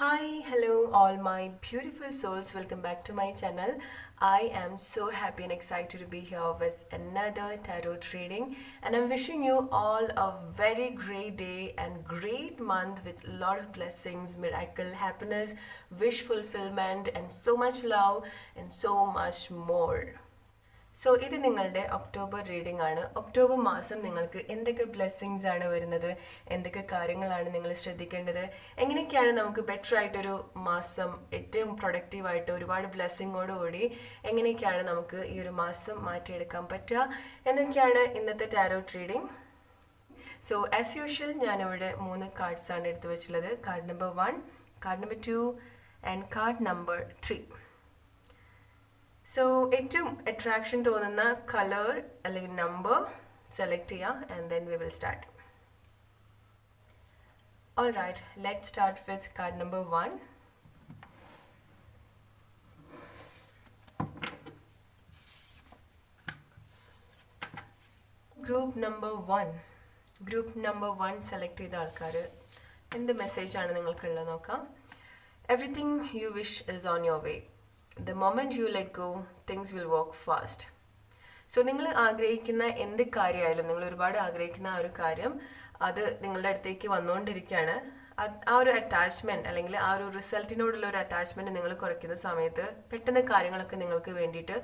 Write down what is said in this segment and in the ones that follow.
Hi, hello, all my beautiful souls. Welcome back to my channel. I am so happy and excited to be here with another tarot reading, and I'm wishing you all a very great day and great month with a lot of blessings, miracle, happiness, wish fulfillment, and so much love and so much more. So ഇത് നിങ്ങളുടെ October reading ആണ്. October മാസം നിങ്ങൾക്ക് എന്തൊക്കെ blessings ആണ് വരുന്നത്, എന്തൊക്കെ കാര്യങ്ങളാണ് നിങ്ങൾ ശ്രദ്ധിക്കേണ്ടത്, എങ്ങനെയൊക്കെയാണ് നമുക്ക് ബെറ്റർ ആയിട്ടൊരു മാസം ഏറ്റവും പ്രൊഡക്റ്റീവായിട്ട് ഒരുപാട് ബ്ലെസ്സിങ്ങോടുകൂടി എങ്ങനെയൊക്കെയാണ് നമുക്ക് ഈ ഒരു മാസം മാറ്റിയെടുക്കാൻ പറ്റുക എന്നൊക്കെയാണ് ഇന്നത്തെ tarot reading. So as usual ഞാനിവിടെ 3 കാർഡ്സാണ് എടുത്തു വെച്ചിട്ടുള്ളത്. Card number 1, card number 2 and card number 3. So ഏറ്റവും അട്രാക്ഷൻ തോന്നുന്ന കളർ അല്ലെങ്കിൽ നമ്പർ സെലക്ട് ചെയ്യുക and then we will start. All right, let start with card number 1. Group number 1 സെലക്ട് ചെയ്ത ആൾക്കാർ എന്ത് മെസ്സേജാണ് നിങ്ങൾക്കുള്ളത് നോക്കാം. Everything you wish is on your way. The moment you let go, things will work fast. So നിങ്ങൾ ആഗ്രഹിക്കുന്ന എന്ത് കാര്യമായാലും, നിങ്ങൾ ഒരുപാട് ആഗ്രഹിക്കുന്ന ആ ഒരു കാര്യം അത് നിങ്ങളുടെ അടുത്തേക്ക് വന്നുകൊണ്ടിരിക്കുകയാണ്. ആ ഒരു അറ്റാച്ച്മെൻറ്റ് അല്ലെങ്കിൽ ആ ഒരു റിസൾട്ടിനോടുള്ള ഒരു അറ്റാച്ച്മെൻറ്റ് നിങ്ങൾ കുറയ്ക്കുന്ന സമയത്ത് പെട്ടെന്ന് കാര്യങ്ങളൊക്കെ നിങ്ങൾക്ക് വേണ്ടിയിട്ട്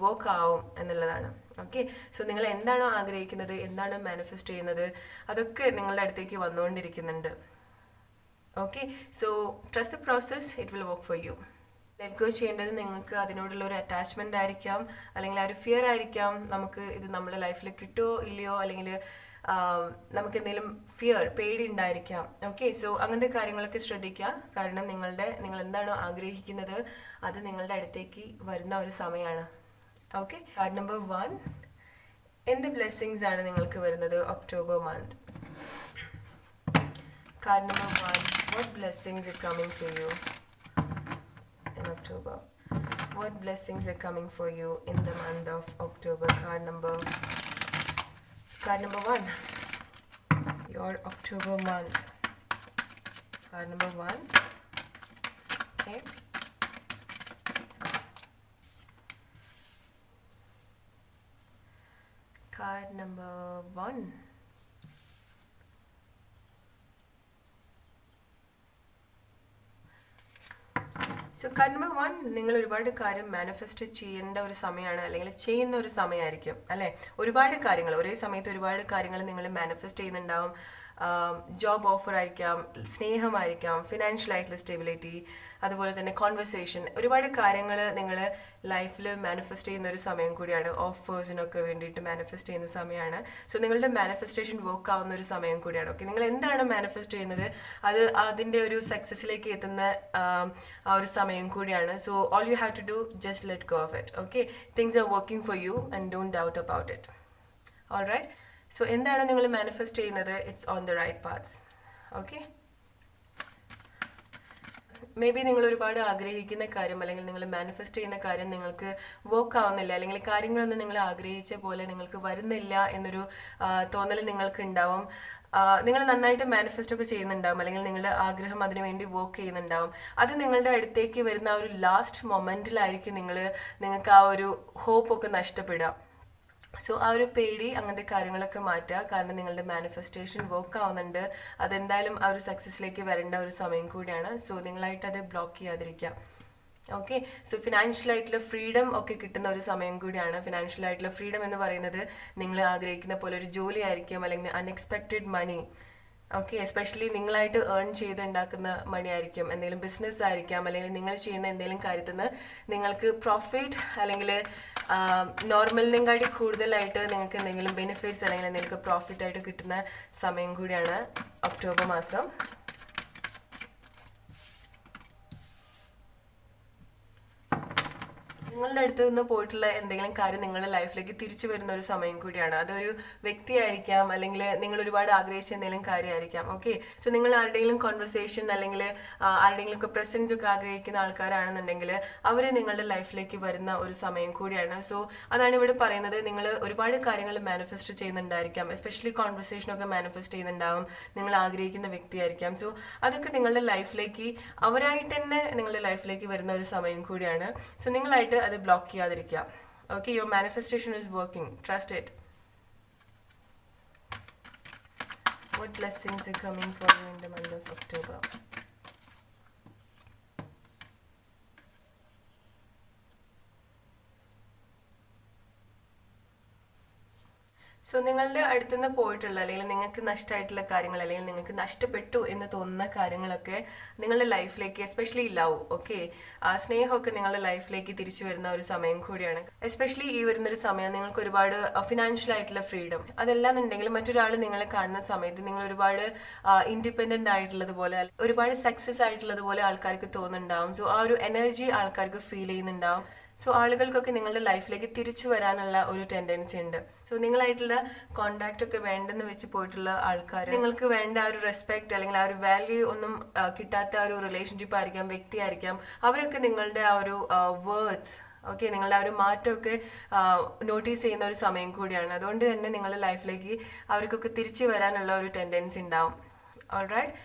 വർക്ക് ആവും എന്നുള്ളതാണ്. ഓക്കെ, സോ നിങ്ങൾ എന്താണോ ആഗ്രഹിക്കുന്നത്, എന്താണ് മാനിഫെസ്റ്റ് ചെയ്യുന്നത്, അതൊക്കെ നിങ്ങളുടെ അടുത്തേക്ക് വന്നുകൊണ്ടിരിക്കുന്നുണ്ട്. Okay, so trust the process, it will work for you. Let go ചെയ്യേണ്ടത് നിങ്ങൾക്ക് അതിനോടുള്ള ഒരു അറ്റാച്ച്മെൻ്റ് ആയിരിക്കാം, അല്ലെങ്കിൽ ആ ഒരു ഫിയർ ആയിരിക്കാം. നമുക്ക് ഇത് നമ്മുടെ ലൈഫിൽ കിട്ടുമോ ഇല്ലയോ, അല്ലെങ്കിൽ നമുക്ക് എന്തെങ്കിലും പേടി ഉണ്ടായിരിക്കാം. ഓക്കെ, സോ അങ്ങനത്തെ കാര്യങ്ങളൊക്കെ ശ്രദ്ധിക്കുക. കാരണം നിങ്ങൾ എന്താണോ ആഗ്രഹിക്കുന്നത് അത് നിങ്ങളുടെ അടുത്തേക്ക് വരുന്ന ഒരു സമയമാണ്. ഓക്കെ, കാർഡ് നമ്പർ 1, എന്ത് ബ്ലെസ്സിങ്സ് ആണ് നിങ്ങൾക്ക് വരുന്നത് October month? Card number 1, what blessings are coming for you in October? What blessings are coming for you in the month of October? Card number 1, your October month. Card number 1. Okay, card number 1. So card number 1, നിങ്ങൾ ഒരുപാട് കാര്യം manifest ചെയ്യേണ്ട ഒരു സമയമാണ്, അല്ലെങ്കിൽ ചെയ്യുന്ന ഒരു സമയമായിരിക്കും അല്ലേ. ഒരുപാട് കാര്യങ്ങൾ ഒരേ സമയത്ത് ഒരുപാട് കാര്യങ്ങൾ നിങ്ങൾ മാനിഫെസ്റ്റ് ചെയ്യുന്നുണ്ടാവും. ജോബ് ഓഫർ ആയിരിക്കാം, സ്നേഹമായിരിക്കാം, ഫിനാൻഷ്യൽ ആയിട്ടുള്ള സ്റ്റെബിലിറ്റി, അതുപോലെ തന്നെ കോൺവെർസേഷൻ, ഒരുപാട് കാര്യങ്ങൾ നിങ്ങൾ ലൈഫിൽ മാനിഫെസ്റ്റ് ചെയ്യുന്ന ഒരു സമയം കൂടിയാണ്. ഓഫേഴ്സിനൊക്കെ വേണ്ടിയിട്ട് മാനിഫെസ്റ്റ് ചെയ്യുന്ന സമയമാണ്. സോ നിങ്ങളുടെ മാനിഫെസ്റ്റേഷൻ വർക്ക് ആവുന്ന ഒരു സമയം കൂടിയാണ്. ഓക്കെ, നിങ്ങൾ എന്താണ് മാനിഫെസ്റ്റ് ചെയ്യുന്നത് അത് അതിൻ്റെ ഒരു സക്സസ്സിലേക്ക് എത്തുന്ന ആ ഒരു സമയം കൂടിയാണ്. So all you have to do just let go of it. Okay, things are working for you and don't doubt about it. All right, so എന്താണ് നിങ്ങൾ മാനിഫെസ്റ്റ് ചെയ്യുന്നത്, it's on the right path. Okay, maybe നിങ്ങൾ ഒരുപാട് ആഗ്രഹിക്കുന്ന കാര്യം അല്ലെങ്കിൽ നിങ്ങൾ manifest ചെയ്യുന്ന കാര്യം നിങ്ങൾക്ക് വർക്ക് ആവുന്നില്ല, അല്ലെങ്കിൽ കാര്യങ്ങളൊന്നും നിങ്ങൾ ആഗ്രഹിച്ച പോലെ നിങ്ങൾക്ക് വരുന്നില്ല എന്നൊരു തോന്നൽ നിങ്ങൾക്ക് ഉണ്ടാവും. നിങ്ങൾ നന്നായിട്ട് മാനിഫെസ്റ്റ് ഒക്കെ ചെയ്യുന്നുണ്ടാവും, അല്ലെങ്കിൽ നിങ്ങളുടെ ആഗ്രഹം അതിനു വേണ്ടി വർക്ക് ചെയ്യുന്നുണ്ടാവും. അത് നിങ്ങളുടെ അടുത്തേക്ക് വരുന്ന ആ ഒരു ലാസ്റ്റ് മൊമെൻറ്റിലായിരിക്കും നിങ്ങൾക്ക് ആ ഒരു ഹോപ്പൊക്കെ നഷ്ടപ്പെടുക. സോ ആ ഒരു പേടി അങ്ങനത്തെ കാര്യങ്ങളൊക്കെ മാറ്റുക. കാരണം നിങ്ങളുടെ മാനിഫെസ്റ്റേഷൻ വർക്ക് ആവുന്നുണ്ട്, അതെന്തായാലും ആ ഒരു സക്സസ്സിലേക്ക് വരേണ്ട ഒരു സമയം കൂടിയാണ്. സോ നിങ്ങളായിട്ട് അത് ബ്ലോക്ക് ചെയ്യാതിരിക്കുക. ഓക്കെ, സോ ഫിനാൻഷ്യലായിട്ടുള്ള ഫ്രീഡം ഒക്കെ കിട്ടുന്ന ഒരു സമയം കൂടിയാണ്. ഫിനാൻഷ്യലായിട്ടുള്ള ഫ്രീഡം എന്ന് പറയുന്നത് നിങ്ങൾ ആഗ്രഹിക്കുന്ന പോലെ ഒരു ജോലി ആയിരിക്കും, അല്ലെങ്കിൽ അൺഎക്സ്പെക്റ്റഡ് മണി. ഓക്കെ, എസ്പെഷ്യലി നിങ്ങളായിട്ട് ഏൺ ചെയ്തുണ്ടാക്കുന്ന മണി ആയിരിക്കും, എന്തെങ്കിലും ബിസിനസ് ആയിരിക്കാം, അല്ലെങ്കിൽ നിങ്ങൾ ചെയ്യുന്ന എന്തെങ്കിലും കാര്യത്തിൽ നിന്ന് നിങ്ങൾക്ക് പ്രോഫിറ്റ് അല്ലെങ്കിൽ നോർമലിനെക്കാട്ടി കൂടുതലായിട്ട് നിങ്ങൾക്ക് എന്തെങ്കിലും ബെനിഫിറ്റ്സ് അല്ലെങ്കിൽ എന്തെങ്കിലും പ്രോഫിറ്റ് ആയിട്ട് കിട്ടുന്ന സമയം കൂടിയാണ് ഒക്ടോബർ മാസം. നിങ്ങളുടെ അടുത്ത് നിന്ന് പോയിട്ടുള്ള എന്തെങ്കിലും കാര്യം നിങ്ങളുടെ ലൈഫിലേക്ക് തിരിച്ചു വരുന്ന ഒരു സമയം കൂടിയാണ്. അതൊരു വ്യക്തിയായിരിക്കാം, അല്ലെങ്കിൽ നിങ്ങൾ ഒരുപാട് ആഗ്രഹിച്ച എന്തെങ്കിലും കാര്യമായിരിക്കാം. ഓക്കെ, സോ നിങ്ങൾ ആരുടെയെങ്കിലും കോൺവെർസേഷൻ അല്ലെങ്കിൽ ആരുടെയെങ്കിലും ഒക്കെ പ്രസൻസ് ഒക്കെ ആഗ്രഹിക്കുന്ന ആൾക്കാരാണെന്നുണ്ടെങ്കിൽ അവർ നിങ്ങളുടെ ലൈഫിലേക്ക് വരുന്ന ഒരു സമയം കൂടിയാണ്. സോ അതാണ് ഇവിടെ പറയുന്നത്. നിങ്ങൾ ഒരുപാട് കാര്യങ്ങൾ മാനിഫെസ്റ്റ് ചെയ്യുന്നുണ്ടായിരിക്കാം, എസ്പെഷ്യലി കോൺവെർസേഷനൊക്കെ മാനിഫെസ്റ്റ് ചെയ്യുന്നുണ്ടാവും. നിങ്ങൾ ആഗ്രഹിക്കുന്ന വ്യക്തിയായിരിക്കാം. സോ അതൊക്കെ നിങ്ങളുടെ ലൈഫിലേക്ക് അവരായിട്ട് തന്നെ നിങ്ങളുടെ ലൈഫിലേക്ക് വരുന്ന ഒരു സമയം കൂടിയാണ്. സോ നിങ്ങളായിട്ട് അത് ബ്ലോക്ക് ചെയ്യാതിരിക്കുക. Okay, your manifestation is working, trust it. What blessings are coming for you in the month of October? So നിങ്ങളുടെ അടുത്തുനിന്ന് പോയിട്ടുള്ള അല്ലെങ്കിൽ നിങ്ങൾക്ക് നഷ്ടമായിട്ടുള്ള കാര്യങ്ങൾ അല്ലെങ്കിൽ നിങ്ങൾക്ക് നഷ്ടപ്പെട്ടു എന്ന് തോന്നുന്ന കാര്യങ്ങളൊക്കെ നിങ്ങളുടെ ലൈഫിലേക്ക്, എസ്പെഷ്യലി ലവ്, ഓക്കെ, സ്നേഹമൊക്കെ നിങ്ങളുടെ ലൈഫിലേക്ക് തിരിച്ചു വരുന്ന ഒരു സമയം കൂടിയാണ്. എസ്പെഷ്യലി ഈ വരുന്നൊരു സമയം നിങ്ങൾക്ക് ഒരുപാട് ഫിനാൻഷ്യൽ ആയിട്ടുള്ള ഫ്രീഡം അതല്ലാന്നുണ്ടെങ്കിൽ മറ്റൊരാൾ നിങ്ങളെ കാണുന്ന സമയത്ത് നിങ്ങൾ ഒരുപാട് ഇൻഡിപെൻഡന്റ് ആയിട്ടുള്ളതുപോലെ, ഒരുപാട് സക്സസ് ആയിട്ടുള്ളതുപോലെ ആൾക്കാർക്ക് തോന്നുന്നുണ്ടാവും. സോ ആ ഒരു എനർജി ആൾക്കാർക്ക് ഫീൽ ചെയ്യുന്നുണ്ടാവും. സോ ആളുകൾക്കൊക്കെ നിങ്ങളുടെ ലൈഫിലേക്ക് തിരിച്ചു വരാനുള്ള ഒരു ടെൻഡൻസി ഉണ്ട്. സോ നിങ്ങളായിട്ടുള്ള കോണ്ടാക്ട് ഒക്കെ വേണ്ടെന്ന് വെച്ച് പോയിട്ടുള്ള ആൾക്കാർ, നിങ്ങൾക്ക് വേണ്ട ആ ഒരു റെസ്പെക്ട് അല്ലെങ്കിൽ ആ ഒരു വാല്യൂ ഒന്നും കിട്ടാത്ത ആ ഒരു റിലേഷൻഷിപ്പ് ആയിരിക്കാം, വ്യക്തിയായിരിക്കാം, അവരൊക്കെ നിങ്ങളുടെ ആ ഒരു വേർഡ്സ്, ഓക്കെ, നിങ്ങളുടെ ആ ഒരു മാറ്റമൊക്കെ നോട്ടീസ് ചെയ്യുന്ന ഒരു സമയം കൂടിയാണ്. അതുകൊണ്ട് തന്നെ നിങ്ങളുടെ ലൈഫിലേക്ക് അവർക്കൊക്കെ തിരിച്ചു വരാനുള്ള ഒരു ടെൻഡൻസി ഉണ്ടാവും. ഓൾറൈറ്റ്,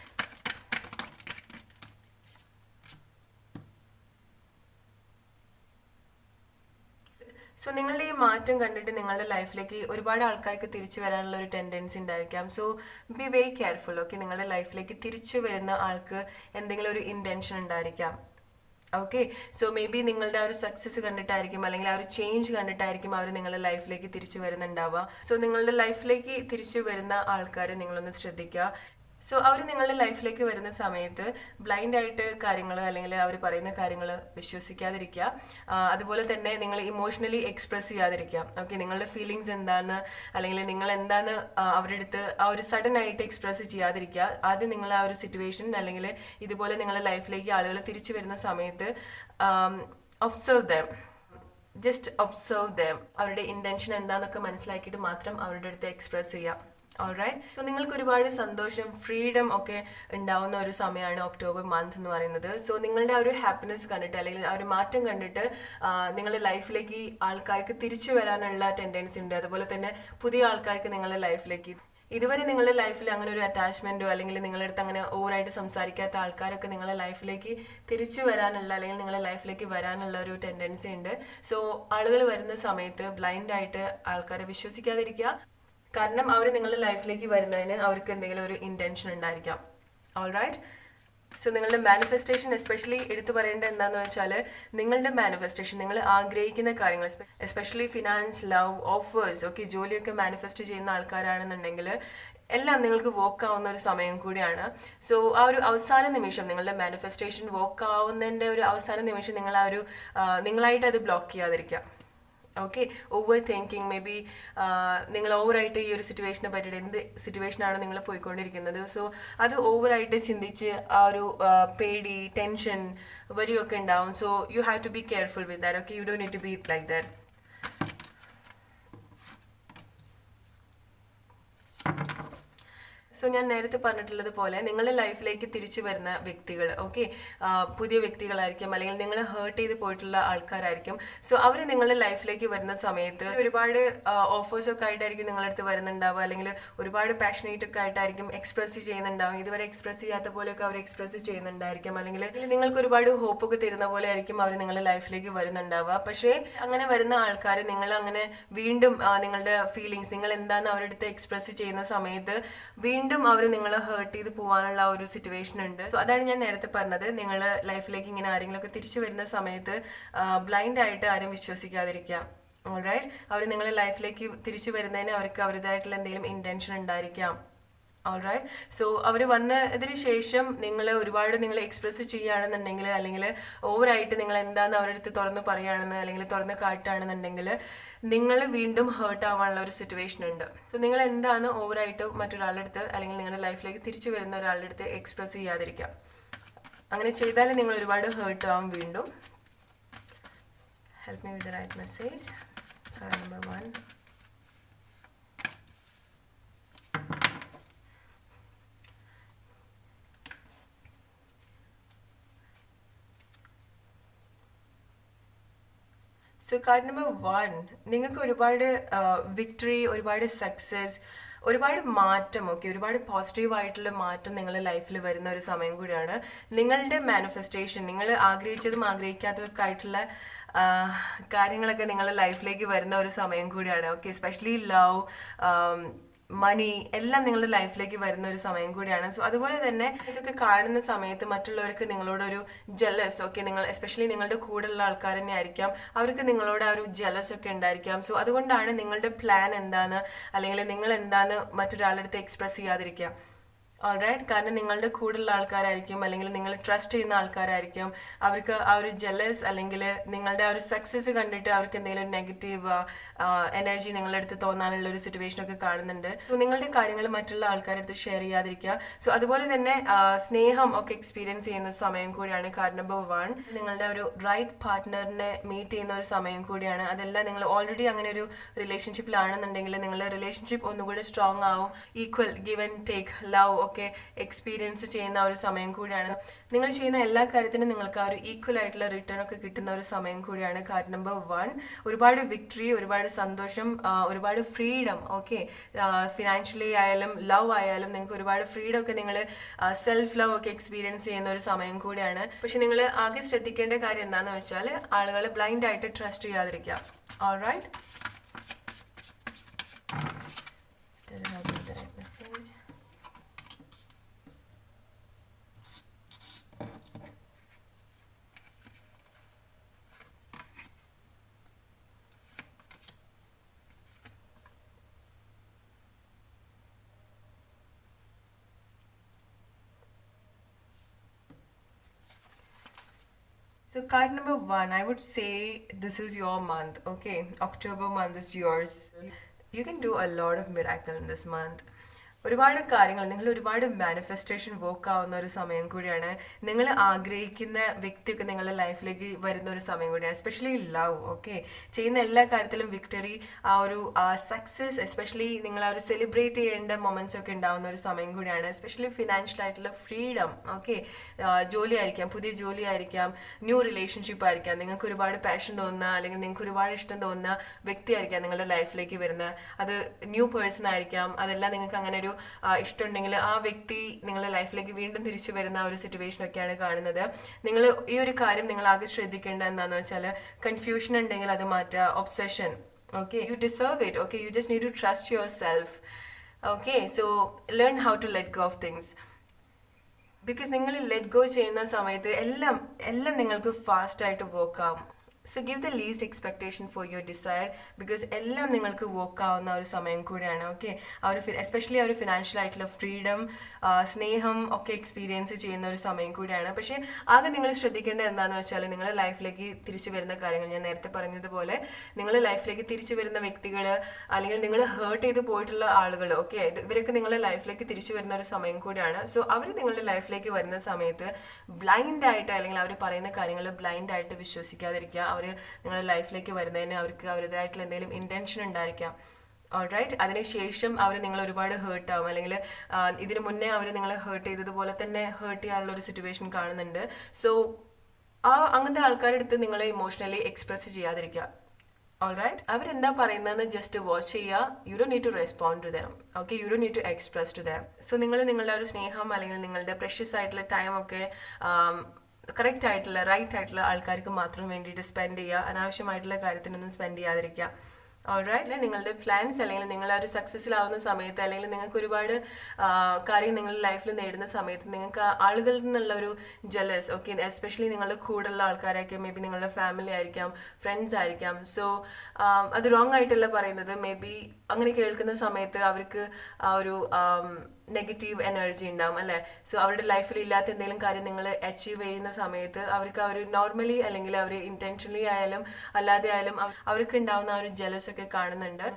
സോ നിങ്ങളുടെ ഈ മാറ്റം കണ്ടിട്ട് നിങ്ങളുടെ ലൈഫിലേക്ക് ഒരുപാട് ആൾക്കാർക്ക് തിരിച്ചു വരാനുള്ള ഒരു ടെൻഡൻസി ഉണ്ടായിരിക്കാം. So be very careful. Okay, നിങ്ങളുടെ ലൈഫിലേക്ക് തിരിച്ചു വരുന്ന ആൾക്ക് എന്തെങ്കിലും ഒരു ഇൻറ്റൻഷൻ ഉണ്ടായിരിക്കാം. ഓക്കെ, സോ മേ ബി നിങ്ങളുടെ ആ ഒരു സക്സസ് കണ്ടിട്ടായിരിക്കും അല്ലെങ്കിൽ ആ ഒരു ചേഞ്ച് കണ്ടിട്ടായിരിക്കും അവർ നിങ്ങളുടെ ലൈഫിലേക്ക് തിരിച്ചു വരുന്നുണ്ടാവുക. സോ നിങ്ങളുടെ ലൈഫിലേക്ക് തിരിച്ചു വരുന്ന ആൾക്കാരെ നിങ്ങളൊന്ന് ശ്രദ്ധിക്കുക. സോ അവർ നിങ്ങളുടെ ലൈഫിലേക്ക് വരുന്ന സമയത്ത് ബ്ലൈൻഡ് ആയിട്ട് കാര്യങ്ങൾ അല്ലെങ്കിൽ അവർ പറയുന്ന കാര്യങ്ങൾ വിശ്വസിക്കാതിരിക്കുക. അതുപോലെ തന്നെ നിങ്ങൾ ഇമോഷണലി എക്സ്പ്രസ് ചെയ്യാതിരിക്കുക. ഓക്കെ, നിങ്ങളുടെ ഫീലിങ്സ് എന്താണെന്ന് അല്ലെങ്കിൽ നിങ്ങൾ എന്താണ് അവരുടെ അടുത്ത് ആ ഒരു സഡൻ ആയിട്ട് എക്സ്പ്രസ് ചെയ്യാതിരിക്കുക. ആദ്യം നിങ്ങൾ ആ ഒരു സിറ്റുവേഷൻ അല്ലെങ്കിൽ ഇതുപോലെ നിങ്ങളുടെ ലൈഫിലേക്ക് ആളുകൾ തിരിച്ചു വരുന്ന സമയത്ത് observe dum, just observe dum. അവരുടെ ഇൻറ്റൻഷൻ എന്താണെന്നൊക്കെ മനസ്സിലാക്കിയിട്ട് മാത്രം അവരുടെ അടുത്ത് എക്സ്പ്രസ് ചെയ്യാം. ഓൾറൈറ്റ്, സോ നിങ്ങൾക്ക് ഒരുപാട് സന്തോഷം, ഫ്രീഡം ഒക്കെ ഉണ്ടാവുന്ന ഒരു സമയമാണ് ഒക്ടോബർ മന്ത് എന്ന് പറയുന്നത്. സോ നിങ്ങളുടെ ആ ഒരു ഹാപ്പിനെസ് കണ്ടിട്ട് അല്ലെങ്കിൽ ആ ഒരു മാറ്റം കണ്ടിട്ട് നിങ്ങളുടെ ലൈഫിലേക്ക് ആൾക്കാർക്ക് തിരിച്ചു വരാനുള്ള ടെൻഡൻസി ഉണ്ട്. അതുപോലെ തന്നെ പുതിയ ആൾക്കാർക്ക് നിങ്ങളുടെ ലൈഫിലേക്ക്, ഇതുവരെ നിങ്ങളുടെ ലൈഫിൽ അങ്ങനെ ഒരു അറ്റാച്ച്മെന്റോ അല്ലെങ്കിൽ നിങ്ങളുടെ അടുത്ത് അങ്ങനെ ഓവറായിട്ട് സംസാരിക്കാത്ത ആൾക്കാരൊക്കെ നിങ്ങളുടെ ലൈഫിലേക്ക് തിരിച്ചു വരാനുള്ള അല്ലെങ്കിൽ നിങ്ങളുടെ ലൈഫിലേക്ക് വരാനുള്ള ഒരു ടെൻഡൻസി ഉണ്ട്. സോ ആളുകൾ വരുന്ന സമയത്ത് ബ്ലൈൻഡ് ആയിട്ട് ആൾക്കാരെ വിശ്വസിക്കാതിരിക്കുക. കാരണം അവർ നിങ്ങളുടെ ലൈഫിലേക്ക് വരുന്നതിന് അവർക്ക് എന്തെങ്കിലും ഒരു ഇൻറ്റൻഷൻ ഉണ്ടായിരിക്കാം. ഓൾറൈറ്റ്, സോ നിങ്ങളുടെ മാനിഫെസ്റ്റേഷൻ എസ്പെഷ്യലി എടുത്തു പറയേണ്ടത് എന്താണെന്ന് വെച്ചാൽ നിങ്ങളുടെ മാനിഫെസ്റ്റേഷൻ, നിങ്ങൾ ആഗ്രഹിക്കുന്ന കാര്യങ്ങൾ, especially finance, love, offers, okay, ജോലിയൊക്കെ മാനിഫെസ്റ്റ് ചെയ്യുന്ന ആൾക്കാരാണെന്നുണ്ടെങ്കിൽ എല്ലാം നിങ്ങൾക്ക് വർക്ക് ആവുന്ന ഒരു സമയം കൂടിയാണ്. സോ ആ ഒരു അവസാന നിമിഷം നിങ്ങളുടെ മാനിഫെസ്റ്റേഷൻ വർക്ക് ആവുന്നതിൻ്റെ ഒരു അവസാന നിമിഷം നിങ്ങൾ ആ ഒരു നിങ്ങളായിട്ട് അത് ബ്ലോക്ക് ചെയ്യാതിരിക്കുക. Okay, over thinking, may be നിങ്ങൾ ഓവറായിട്ട് ഈ ഒരു സിറ്റുവേഷനെ പറ്റിയിട്ട് എന്ത് സിറ്റുവേഷനാണ് നിങ്ങൾ പോയിക്കൊണ്ടിരിക്കുന്നത്, സോ അത് ഓവറായിട്ട് ചിന്തിച്ച് ആ ഒരു പേടി, ടെൻഷൻ വരികയൊക്കെ ഉണ്ടാവും. So you have to be careful with that. Okay, you don't need to be like that. So ഞാൻ നേരത്തെ പറഞ്ഞിട്ടുള്ളത് പോലെ നിങ്ങളുടെ ലൈഫിലേക്ക് തിരിച്ചു വരുന്ന വ്യക്തികൾ, ഓക്കെ, പുതിയ വ്യക്തികളായിരിക്കും അല്ലെങ്കിൽ നിങ്ങൾ ഹേർട്ട് ചെയ്ത് പോയിട്ടുള്ള ആൾക്കാരായിരിക്കും. സോ അവർ നിങ്ങളുടെ ലൈഫിലേക്ക് വരുന്ന സമയത്ത് ഒരുപാട് ഓഫേഴ്സൊക്കെ ആയിട്ടായിരിക്കും നിങ്ങളുടെ അടുത്ത് വരുന്നുണ്ടാവുക, അല്ലെങ്കിൽ ഒരുപാട് പാഷനേറ്റ് ഒക്കെ ആയിട്ടായിരിക്കും എക്സ്പ്രസ് ചെയ്യുന്നുണ്ടാവും. ഇതുവരെ എക്സ്പ്രസ് ചെയ്യാത്ത പോലെയൊക്കെ അവർ എക്സ്പ്രസ് ചെയ്യുന്നുണ്ടായിരിക്കും, അല്ലെങ്കിൽ നിങ്ങൾക്ക് ഒരുപാട് ഹോപ്പൊക്കെ തരുന്ന പോലെ ആയിരിക്കും അവർ നിങ്ങളുടെ ലൈഫിലേക്ക് വരുന്നുണ്ടാവുക. പക്ഷേ അങ്ങനെ വരുന്ന ആൾക്കാർ നിങ്ങൾ അങ്ങനെ വീണ്ടും നിങ്ങളുടെ ഫീലിങ്സ്, നിങ്ങൾ എന്താണെന്ന് അവരുടെ അടുത്ത് എക്സ്പ്രസ് ചെയ്യുന്ന സമയത്ത് വീണ്ടും അവർ നിങ്ങളെ ഹേർട്ട് ചെയ്ത് പോകാനുള്ള ഒരു സിറ്റുവേഷൻ ഉണ്ട്. സോ അതാണ് ഞാൻ നേരത്തെ പറഞ്ഞത്, നിങ്ങൾ ലൈഫിലേക്ക് ഇങ്ങനെ ആരെങ്കിലും ഒക്കെ തിരിച്ചു വരുന്ന സമയത്ത് ബ്ലൈൻഡ് ആയിട്ട് ആരും വിശ്വസിക്കാതിരിക്കുക. ഓൾറൈറ്റ്, അവർ നിങ്ങളുടെ ലൈഫിലേക്ക് തിരിച്ചു വരുന്നതിന് അവർക്ക് അവരുടേതായിട്ടുള്ള എന്തെങ്കിലും ഇൻറ്റൻഷൻ ഉണ്ടായിരിക്കാം. ഓൾറൈറ്റ്, സോ അവർ വന്നതിന് ശേഷം നിങ്ങൾ ഒരുപാട് നിങ്ങൾ എക്സ്പ്രസ് ചെയ്യുകയാണെന്നുണ്ടെങ്കിൽ അല്ലെങ്കിൽ ഓവറായിട്ട് നിങ്ങൾ എന്താണെന്ന് അവരുടെ അടുത്ത് തുറന്ന് പറയുകയാണെന്ന് അല്ലെങ്കിൽ തുറന്ന് കാട്ടുകയാണെന്നുണ്ടെങ്കിൽ നിങ്ങൾ വീണ്ടും ഹേർട്ട് ആവാനുള്ള ഒരു സിറ്റുവേഷൻ ഉണ്ട്. സോ നിങ്ങൾ എന്താണ് ഓവറായിട്ട് മറ്റൊരാളുടെ അടുത്ത് അല്ലെങ്കിൽ നിങ്ങളുടെ ലൈഫിലേക്ക് തിരിച്ചു വരുന്ന ഒരാളുടെ അടുത്ത് എക്സ്പ്രസ് ചെയ്യാതിരിക്കാം. അങ്ങനെ ചെയ്താൽ നിങ്ങൾ ഒരുപാട് ഹേർട്ട് ആവും വീണ്ടും. Help me with the right message. Card number 1. So card number 1, നിങ്ങൾക്ക് ഒരുപാട് വിക്ടറി, ഒരുപാട് സക്സസ്, ഒരുപാട് മാറ്റം, ഓക്കെ, ഒരുപാട് പോസിറ്റീവായിട്ടുള്ള മാറ്റം നിങ്ങളുടെ ലൈഫിൽ വരുന്ന ഒരു സമയം കൂടിയാണ്. നിങ്ങളുടെ മാനിഫെസ്റ്റേഷൻ, നിങ്ങൾ ആഗ്രഹിച്ചതും ആഗ്രഹിക്കാത്തതൊക്കെ ആയിട്ടുള്ള കാര്യങ്ങളൊക്കെ നിങ്ങളുടെ ലൈഫിലേക്ക് വരുന്ന ഒരു സമയം കൂടിയാണ്. ഓക്കെ, എസ്പെഷ്യലി ലവ്, മണി എല്ലാം നിങ്ങളുടെ ലൈഫിലേക്ക് വരുന്ന ഒരു സമയം കൂടിയാണ്. സോ അതുപോലെ തന്നെ ഇതൊക്കെ കാണുന്ന സമയത്ത് മറ്റുള്ളവർക്ക് നിങ്ങളോടൊരു ജലസ്, ഓക്കെ, നിങ്ങൾ എസ്പെഷ്യലി നിങ്ങളുടെ കൂടെയുള്ള ആൾക്കാർ തന്നെ ആയിരിക്കാം, അവർക്ക് നിങ്ങളോട് ആ ഒരു ജലസ് ഒക്കെ ഉണ്ടായിരിക്കാം. സോ അതുകൊണ്ടാണ് നിങ്ങളുടെ പ്ലാൻ എന്താന്ന് അല്ലെങ്കിൽ നിങ്ങൾ എന്താന്ന് മറ്റൊരാളുടെ അടുത്ത് എക്സ്പ്രസ് ചെയ്യാതിരിക്കുക. ഓൾറൈറ്റ്, കാരണം നിങ്ങളുടെ കൂടെയുള്ള ആൾക്കാരായിരിക്കും അല്ലെങ്കിൽ നിങ്ങൾ ട്രസ്റ്റ് ചെയ്യുന്ന ആൾക്കാരായിരിക്കും, അവർക്ക് ആ ഒരു ജലസ് അല്ലെങ്കിൽ നിങ്ങളുടെ ആ ഒരു സക്സസ് കണ്ടിട്ട് അവർക്ക് എന്തെങ്കിലും നെഗറ്റീവ് എനർജി നിങ്ങളുടെ അടുത്ത് തോന്നാനുള്ള ഒരു സിറ്റുവേഷൻ ഒക്കെ കാണുന്നുണ്ട്. സോ നിങ്ങളുടെ കാര്യങ്ങൾ മറ്റുള്ള ആൾക്കാരുടെ അടുത്ത് ഷെയർ ചെയ്യാതിരിക്കുക. സോ അതുപോലെ തന്നെ സ്നേഹം ഒക്കെ എക്സ്പീരിയൻസ് ചെയ്യുന്ന സമയം കൂടിയാണ് കാർഡ് നമ്പർ 1. നിങ്ങളുടെ ഒരു റൈറ്റ് പാർട്ട്ണറിനെ മീറ്റ് ചെയ്യുന്ന ഒരു സമയം കൂടിയാണ്. അതെല്ലാം നിങ്ങൾ ഓൾറെഡി അങ്ങനെ ഒരു റിലേഷൻഷിപ്പിലാണെന്നുണ്ടെങ്കിൽ നിങ്ങളുടെ റിലേഷൻഷിപ്പ് ഒന്നുകൂടി സ്ട്രോങ് ആവും. Equal give and take love ഒക്കെ എക്സ്പീരിയൻസ് ചെയ്യുന്ന ഒരു സമയം കൂടിയാണ്. നിങ്ങൾ ചെയ്യുന്ന എല്ലാ കാര്യത്തിനും നിങ്ങൾക്ക് ആ ഒരു ഈക്വൽ ആയിട്ടുള്ള റിട്ടേൺ ഒക്കെ കിട്ടുന്ന ഒരു സമയം കൂടിയാണ് കാർഡ് നമ്പർ 1. ഒരുപാട് വിക്ടറി, ഒരുപാട് സന്തോഷം, ഒരുപാട് ഫ്രീഡം, ഓക്കെ, ഫിനാൻഷ്യലി ആയാലും ലവ് ആയാലും നിങ്ങൾക്ക് ഒരുപാട് ഫ്രീഡം ഒക്കെ നിങ്ങൾ സെൽഫ് ലവ് ഒക്കെ എക്സ്പീരിയൻസ് ചെയ്യുന്ന ഒരു സമയം കൂടിയാണ്. പക്ഷെ നിങ്ങൾ ആകെ ശ്രദ്ധിക്കേണ്ട കാര്യം എന്താണെന്ന് വെച്ചാൽ ആളുകളെ ബ്ലൈൻഡ് ആയിട്ട് ട്രസ്റ്റ് ചെയ്യാതിരിക്കുക. Alright, message. So card number 1, I would say this is your month, okay? October month is yours. You can do a lot of miracle in this month. ഒരുപാട് കാര്യങ്ങൾ, നിങ്ങൾ ഒരുപാട് മാനിഫെസ്റ്റേഷൻ വർക്ക് ആവുന്ന ഒരു സമയം കൂടിയാണ്. നിങ്ങൾ ആഗ്രഹിക്കുന്ന വ്യക്തിയൊക്കെ നിങ്ങളുടെ ലൈഫിലേക്ക് വരുന്ന ഒരു സമയം കൂടിയാണ്. എസ്പെഷ്യലി ലവ്, ഓക്കെ, ചെയ്യുന്ന എല്ലാ കാര്യത്തിലും വിക്ടറി, ആ ഒരു സക്സസ്, എസ്പെഷ്യലി നിങ്ങൾ ആ ഒരു സെലിബ്രേറ്റ് ചെയ്യേണ്ട മൊമെന്റ്സ് ഒക്കെ ഉണ്ടാവുന്ന ഒരു സമയം കൂടിയാണ്. എസ്പെഷ്യലി ഫിനാൻഷ്യൽ ആയിട്ടുള്ള ഫ്രീഡം, ഓക്കെ, ജോലി ആയിരിക്കാം, പുതിയ ജോലി ആയിരിക്കാം, ന്യൂ റിലേഷൻഷിപ്പ് ആയിരിക്കാം, നിങ്ങൾക്ക് ഒരുപാട് പാഷൻ തോന്നുന്ന അല്ലെങ്കിൽ നിങ്ങൾക്ക് ഒരുപാട് ഇഷ്ടം തോന്നുന്ന വ്യക്തിയായിരിക്കാം നിങ്ങളുടെ ലൈഫിലേക്ക് വരുന്നത്. അത് ന്യൂ പേഴ്സൺ ആയിരിക്കാം. അതെല്ലാം നിങ്ങൾക്ക് അങ്ങനെ ഒരു ഇഷ്ടമുണ്ടെങ്കിൽ ആ വ്യക്തി നിങ്ങളുടെ ലൈഫിലേക്ക് വീണ്ടും തിരിച്ചു വരുന്ന ഒരു സിറ്റുവേഷൻ ഒക്കെയാണ് കാണുന്നത്. നിങ്ങൾ ഈ ഒരു കാര്യം നിങ്ങൾ ആകെ ശ്രദ്ധിക്കേണ്ട എന്താണെന്ന് വെച്ചാൽ കൺഫ്യൂഷൻ ഉണ്ടെങ്കിൽ അത് മാറ്റുക. Obsession, okay, you deserve it, okay, you just need to trust yourself, okay. So learn how to let go of things. Because നിങ്ങൾ ലെറ്റ് ഗോ ചെയ്യുന്ന സമയത്ത് എല്ലാം നിങ്ങൾക്ക് ഫാസ്റ്റായിട്ട് വർക്ക് ആവും. So give the least expectation for your desire, because എല്ലാം നിങ്ങൾക്ക് work ആവുന്ന ഒരു സമയം കൂടിയാണ്. ഓക്കെ, ആ ഒരു എസ്പെഷ്യലി ആ ഒരു ഫിനാൻഷ്യൽ ആയിട്ടുള്ള ഫ്രീഡം, സ്നേഹം ഒക്കെ എക്സ്പീരിയൻസ് ചെയ്യുന്ന ഒരു സമയം കൂടിയാണ്. പക്ഷേ ആകെ നിങ്ങൾ ശ്രദ്ധിക്കേണ്ടത് എന്താണെന്ന് വെച്ചാൽ നിങ്ങളുടെ ലൈഫിലേക്ക് തിരിച്ചു വരുന്ന കാര്യങ്ങൾ, ഞാൻ നേരത്തെ പറഞ്ഞതുപോലെ നിങ്ങളുടെ ലൈഫിലേക്ക് തിരിച്ചു വരുന്ന വ്യക്തികൾ അല്ലെങ്കിൽ നിങ്ങൾ ഹേർട്ട് ചെയ്ത് പോയിട്ടുള്ള ആളുകൾ, ഓക്കെ, ഇവരൊക്കെ നിങ്ങളുടെ ലൈഫിലേക്ക് തിരിച്ചു വരുന്ന ഒരു സമയം കൂടിയാണ്. സോ അവർ നിങ്ങളുടെ ലൈഫിലേക്ക് വരുന്ന സമയത്ത് ബ്ലൈൻഡ് ആയിട്ട് അല്ലെങ്കിൽ അവർ പറയുന്ന കാര്യങ്ങൾ ബ്ലൈൻഡ് ആയിട്ട് വിശ്വസിക്കാതിരിക്കുക. അവർ നിങ്ങളുടെ ലൈഫിലേക്ക് വരുന്നതിന് അവർക്ക് അവരുടേതായിട്ടുള്ള എന്തെങ്കിലും ഇൻറ്റൻഷൻ ഉണ്ടായിരിക്കാം. ഓൾറൈറ്റ്, അതിനുശേഷം അവർ നിങ്ങൾ ഒരുപാട് ഹേർട്ട് ആവും അല്ലെങ്കിൽ ഇതിനു മുന്നേ അവർ നിങ്ങളെ ഹേർട്ട് ചെയ്തതുപോലെ തന്നെ ഹേർട്ട് ചെയ്യാനുള്ള ഒരു സിറ്റുവേഷൻ കാണുന്നുണ്ട്. സോ അങ്ങനത്തെ ആൾക്കാരുടെ അടുത്ത് നിങ്ങളെ ഇമോഷണലി എക്സ്പ്രസ് ചെയ്യാതിരിക്കുക. ഓൾറൈറ്റ്, അവരെന്താ പറയുന്നതെന്ന് ജസ്റ്റ് വാച്ച് ചെയ്യുക. You don't need to respond to them, okay, you don't need to express to them. So നിങ്ങൾ നിങ്ങളുടെ ഒരു സ്നേഹം അല്ലെങ്കിൽ നിങ്ങളുടെ പ്രഷ്യസ് ആയിട്ടുള്ള ടൈമൊക്കെ കറക്റ്റ് ആയിട്ടുള്ള റൈറ്റ് ആയിട്ടുള്ള ആൾക്കാർക്ക് മാത്രം വേണ്ടിയിട്ട് സ്പെൻഡ് ചെയ്യുക. അനാവശ്യമായിട്ടുള്ള കാര്യത്തിനൊന്നും സ്പെൻഡ് ചെയ്യാതിരിക്കുക. ഓൾറൈറ്റ്, നിങ്ങളുടെ പ്ലാൻസ് അല്ലെങ്കിൽ നിങ്ങൾ ആ ഒരു സക്സസ്സിലാവുന്ന സമയത്ത് അല്ലെങ്കിൽ നിങ്ങൾക്ക് ഒരുപാട് കാര്യം നിങ്ങളുടെ ലൈഫിൽ നേടുന്ന സമയത്ത് നിങ്ങൾക്ക് ആളുകളിൽ നിന്നുള്ള ഒരു ജലസ്, ഓക്കെ, എസ്പെഷ്യലി നിങ്ങളുടെ കൂടെയുള്ള ആൾക്കാരായിരിക്കാം, മേ ബി നിങ്ങളുടെ ഫാമിലി ആയിരിക്കാം, ഫ്രണ്ട്സ് ആയിരിക്കാം. സോ അത് റോങ് ആയിട്ടല്ല പറയുന്നത്. മേ ബി അങ്ങനെ കേൾക്കുന്ന സമയത്ത് അവർക്ക് ആ ഒരു നെഗറ്റീവ് എനർജി ഉണ്ടാവും അല്ലേ. സോ അവരുടെ ലൈഫിൽ ഇല്ലാത്ത എന്തെങ്കിലും കാര്യം നിങ്ങൾ അച്ചീവ് ചെയ്യുന്ന സമയത്ത് അവർക്ക് അവർ നോർമലി അല്ലെങ്കിൽ അവർ ഇൻറ്റൻഷനലി ആയാലും അല്ലാതെ ആയാലും അവർക്ക് ഉണ്ടാവുന്ന ആ ഒരു ജലസ് ഒക്കെ കാണുന്നുണ്ട്.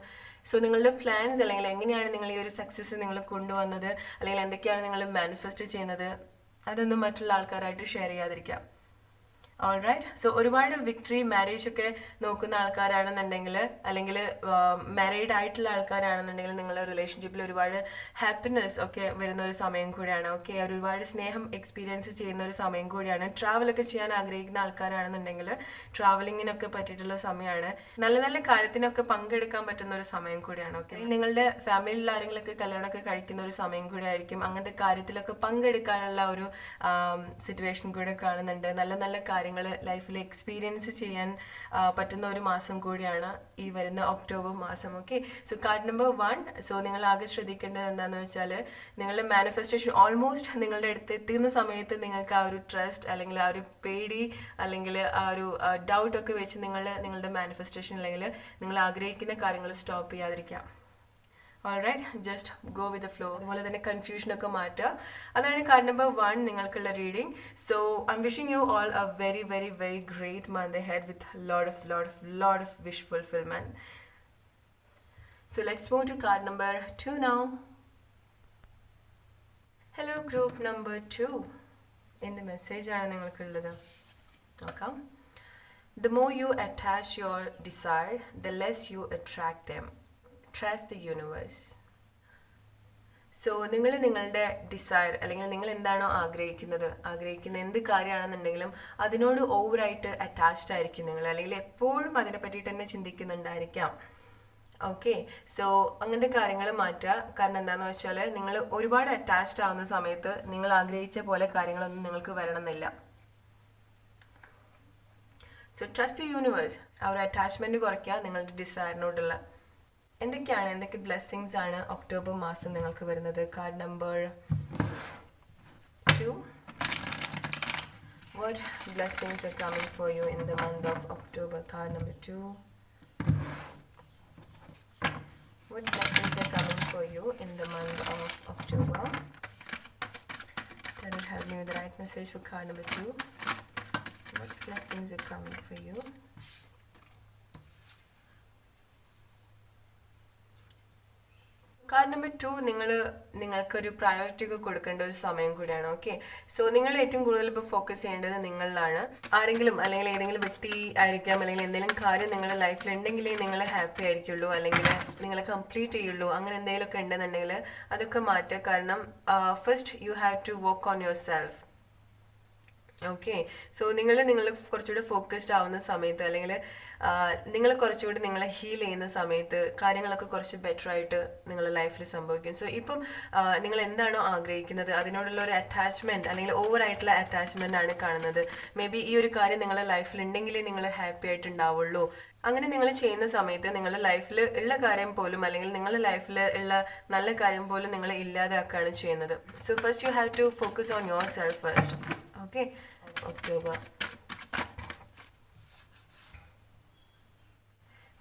സോ നിങ്ങളുടെ പ്ലാൻസ് അല്ലെങ്കിൽ എങ്ങനെയാണ് നിങ്ങൾ ഈ ഒരു സക്സസ് നിങ്ങൾ കൊണ്ടുവന്നത് അല്ലെങ്കിൽ എന്തൊക്കെയാണ് നിങ്ങൾ മാനിഫെസ്റ്റ് ചെയ്യുന്നത്, അതൊന്നും മറ്റുള്ള ആൾക്കാരായിട്ട് ഷെയർ ചെയ്യാതിരിക്കാം. ഓൾറൈറ്റ്. സോ ഒരുപാട് വിക്ടറി മാരേജ് ഒക്കെ നോക്കുന്ന ആൾക്കാരാണെന്നുണ്ടെങ്കിൽ, അല്ലെങ്കിൽ മാരീഡ് ആയിട്ടുള്ള ആൾക്കാരാണെന്നുണ്ടെങ്കിൽ, നിങ്ങളുടെ റിലേഷൻഷിപ്പിൽ ഒരുപാട് ഹാപ്പിനെസ് ഒക്കെ വരുന്ന ഒരു സമയം കൂടിയാണ്. ഓക്കെ, ഒരുപാട് സ്നേഹം എക്സ്പീരിയൻസ് ചെയ്യുന്ന ഒരു സമയം കൂടിയാണ്. ട്രാവലൊക്കെ ചെയ്യാൻ ആഗ്രഹിക്കുന്ന ആൾക്കാരാണെന്നുണ്ടെങ്കിൽ ട്രാവലിങ്ങിനൊക്കെ പറ്റിയിട്ടുള്ള സമയമാണ്. നല്ല നല്ല കാര്യത്തിനൊക്കെ പങ്കെടുക്കാൻ പറ്റുന്ന ഒരു സമയം കൂടിയാണ്. ഓക്കെ, നിങ്ങളുടെ ഫാമിലിയിൽ ആരെങ്കിലുമൊക്കെ കല്യാണമൊക്കെ കഴിക്കുന്ന ഒരു സമയം കൂടി ആയിരിക്കും. അങ്ങനത്തെ കാര്യത്തിലൊക്കെ പങ്കെടുക്കാനുള്ള ഒരു സിറ്റുവേഷൻ കൂടെ കാണുന്നുണ്ട്. നല്ല നല്ല കാര്യങ്ങൾ ലൈഫിൽ എക്സ്പീരിയൻസ് ചെയ്യാൻ പറ്റുന്ന ഒരു മാസം കൂടിയാണ് ഈ വരുന്ന ഒക്ടോബർ മാസം. Okay, so card number 1. So നിങ്ങൾ ആകെ ശ്രദ്ധിക്കേണ്ടത് എന്താണെന്ന് വെച്ചാൽ, നിങ്ങളുടെ മാനിഫെസ്റ്റേഷൻ ഓൾമോസ്റ്റ് നിങ്ങളുടെ അടുത്ത് എത്തുന്ന സമയത്ത് നിങ്ങൾക്ക് ആ ഒരു ട്രസ്റ്റ്, അല്ലെങ്കിൽ ആ ഒരു പേടി, അല്ലെങ്കിൽ ആ ഒരു ഡൗട്ടൊക്കെ വെച്ച് നിങ്ങളുടെ മാനിഫെസ്റ്റേഷൻ, അല്ലെങ്കിൽ നിങ്ങൾ ആഗ്രഹിക്കുന്ന കാര്യങ്ങൾ സ്റ്റോപ്പ് ചെയ്യാതിരിക്കാം. Alright, just go with the flow. അതുപോലെ തന്നെ കൺഫ്യൂഷനൊക്കെ മാറ്റുക. അതാണ് കാർഡ് നമ്പർ 1 നിങ്ങൾക്കുള്ള reading. So I M wishing you all a very very very great month ahead with lot of wish fulfillment. So let's move to card number 2 now. Hello group number 2. എന്ത് മെസ്സേജാണ് നിങ്ങൾക്കുള്ളത് നോക്കാം. The more you attach your desire, the less you attract them. Trust the universe. So നിങ്ങൾ നിങ്ങളുടെ desire, അല്ലെങ്കിൽ നിങ്ങൾ എന്താണോ ആഗ്രഹിക്കുന്ന എന്ത് കാര്യമാണെന്നുണ്ടെങ്കിലും അതിനോട് ഓവറായിട്ട് അറ്റാച്ച്ഡ് ആയിരിക്കും നിങ്ങൾ, അല്ലെങ്കിൽ എപ്പോഴും അതിനെ പറ്റിയിട്ട് തന്നെ ചിന്തിക്കുന്നുണ്ടായിരിക്കാം. ഓക്കെ, സോ അങ്ങനത്തെ കാര്യങ്ങൾ മാറ്റുക. കാരണം എന്താണെന്ന് വെച്ചാൽ, നിങ്ങൾ ഒരുപാട് അറ്റാച്ച്ഡ് ആവുന്ന സമയത്ത് നിങ്ങൾ ആഗ്രഹിച്ച പോലെ കാര്യങ്ങളൊന്നും നിങ്ങൾക്ക് വരണമെന്നില്ല. So trust the universe. ആ ഒരു അറ്റാച്ച്മെൻറ്റ് കുറയ്ക്കുക നിങ്ങളുടെ ഡിസയറിനോടുള്ള. എന്തൊക്കെ ബ്ലെസ്സിങ്സ് ആണ് ഒക്ടോബർ മാസം നിങ്ങൾക്ക് വരുന്നത്? Card number 2. What blessings are coming for you in the month of October? Card number 2. What blessings are coming for you in the month of October? Can you help me with the right message for card number 2? What blessings are coming for you? Card number 2 നിങ്ങൾക്കൊരു priority ഒക്കെ കൊടുക്കേണ്ട ഒരു സമയം കൂടിയാണ്. Okay, so നിങ്ങൾ ഏറ്റവും കൂടുതൽ ഇപ്പോൾ ഫോക്കസ് ചെയ്യേണ്ടത് നിങ്ങളിലാണ്. ആരെങ്കിലും, അല്ലെങ്കിൽ ഏതെങ്കിലും വ്യക്തി ആയിരിക്കാം, അല്ലെങ്കിൽ എന്തെങ്കിലും കാര്യം നിങ്ങളുടെ ലൈഫിൽ ഉണ്ടെങ്കിലേ നിങ്ങൾ ഹാപ്പി ആയിരിക്കുള്ളൂ, അല്ലെങ്കിൽ നിങ്ങൾ കംപ്ലീറ്റ് ചെയ്യുള്ളൂ. അങ്ങനെ എന്തെങ്കിലുമൊക്കെ ഉണ്ടെന്നുണ്ടെങ്കിൽ അതൊക്കെ മാറ്റുക. കാരണം first you have to work on yourself. Okay, so നിങ്ങൾ കുറച്ചുകൂടെ ഫോക്കസ്ഡ് ആവുന്ന സമയത്ത്, അല്ലെങ്കിൽ നിങ്ങൾ കുറച്ചുകൂടി നിങ്ങളെ ഹീൽ ചെയ്യുന്ന സമയത്ത് കാര്യങ്ങളൊക്കെ കുറച്ച് ബെറ്റർ ആയിട്ട് നിങ്ങളുടെ ലൈഫിൽ സംഭവിക്കും. സോ ഇപ്പം നിങ്ങൾ എന്താണോ ആഗ്രഹിക്കുന്നത് അതിനോടുള്ള ഒരു അറ്റാച്ച്മെൻറ്റ്, അല്ലെങ്കിൽ ഓവറായിട്ടുള്ള അറ്റാച്ച്മെൻ്റ് ആണ് കാണുന്നത്. മേ ബി ഈ ഒരു കാര്യം നിങ്ങളുടെ ലൈഫിൽ ഉണ്ടെങ്കിലേ നിങ്ങൾ ഹാപ്പി ആയിട്ടുണ്ടാവുള്ളൂ. അങ്ങനെ നിങ്ങൾ ചെയ്യുന്ന സമയത്ത് നിങ്ങളുടെ ലൈഫിൽ ഉള്ള കാര്യം പോലും, അല്ലെങ്കിൽ നിങ്ങളുടെ ലൈഫിൽ ഉള്ള നല്ല കാര്യം പോലും നിങ്ങൾ ഇല്ലാതാക്കുകയാണ് ചെയ്യുന്നത്. So first you have to focus on yourself first. Okay, October.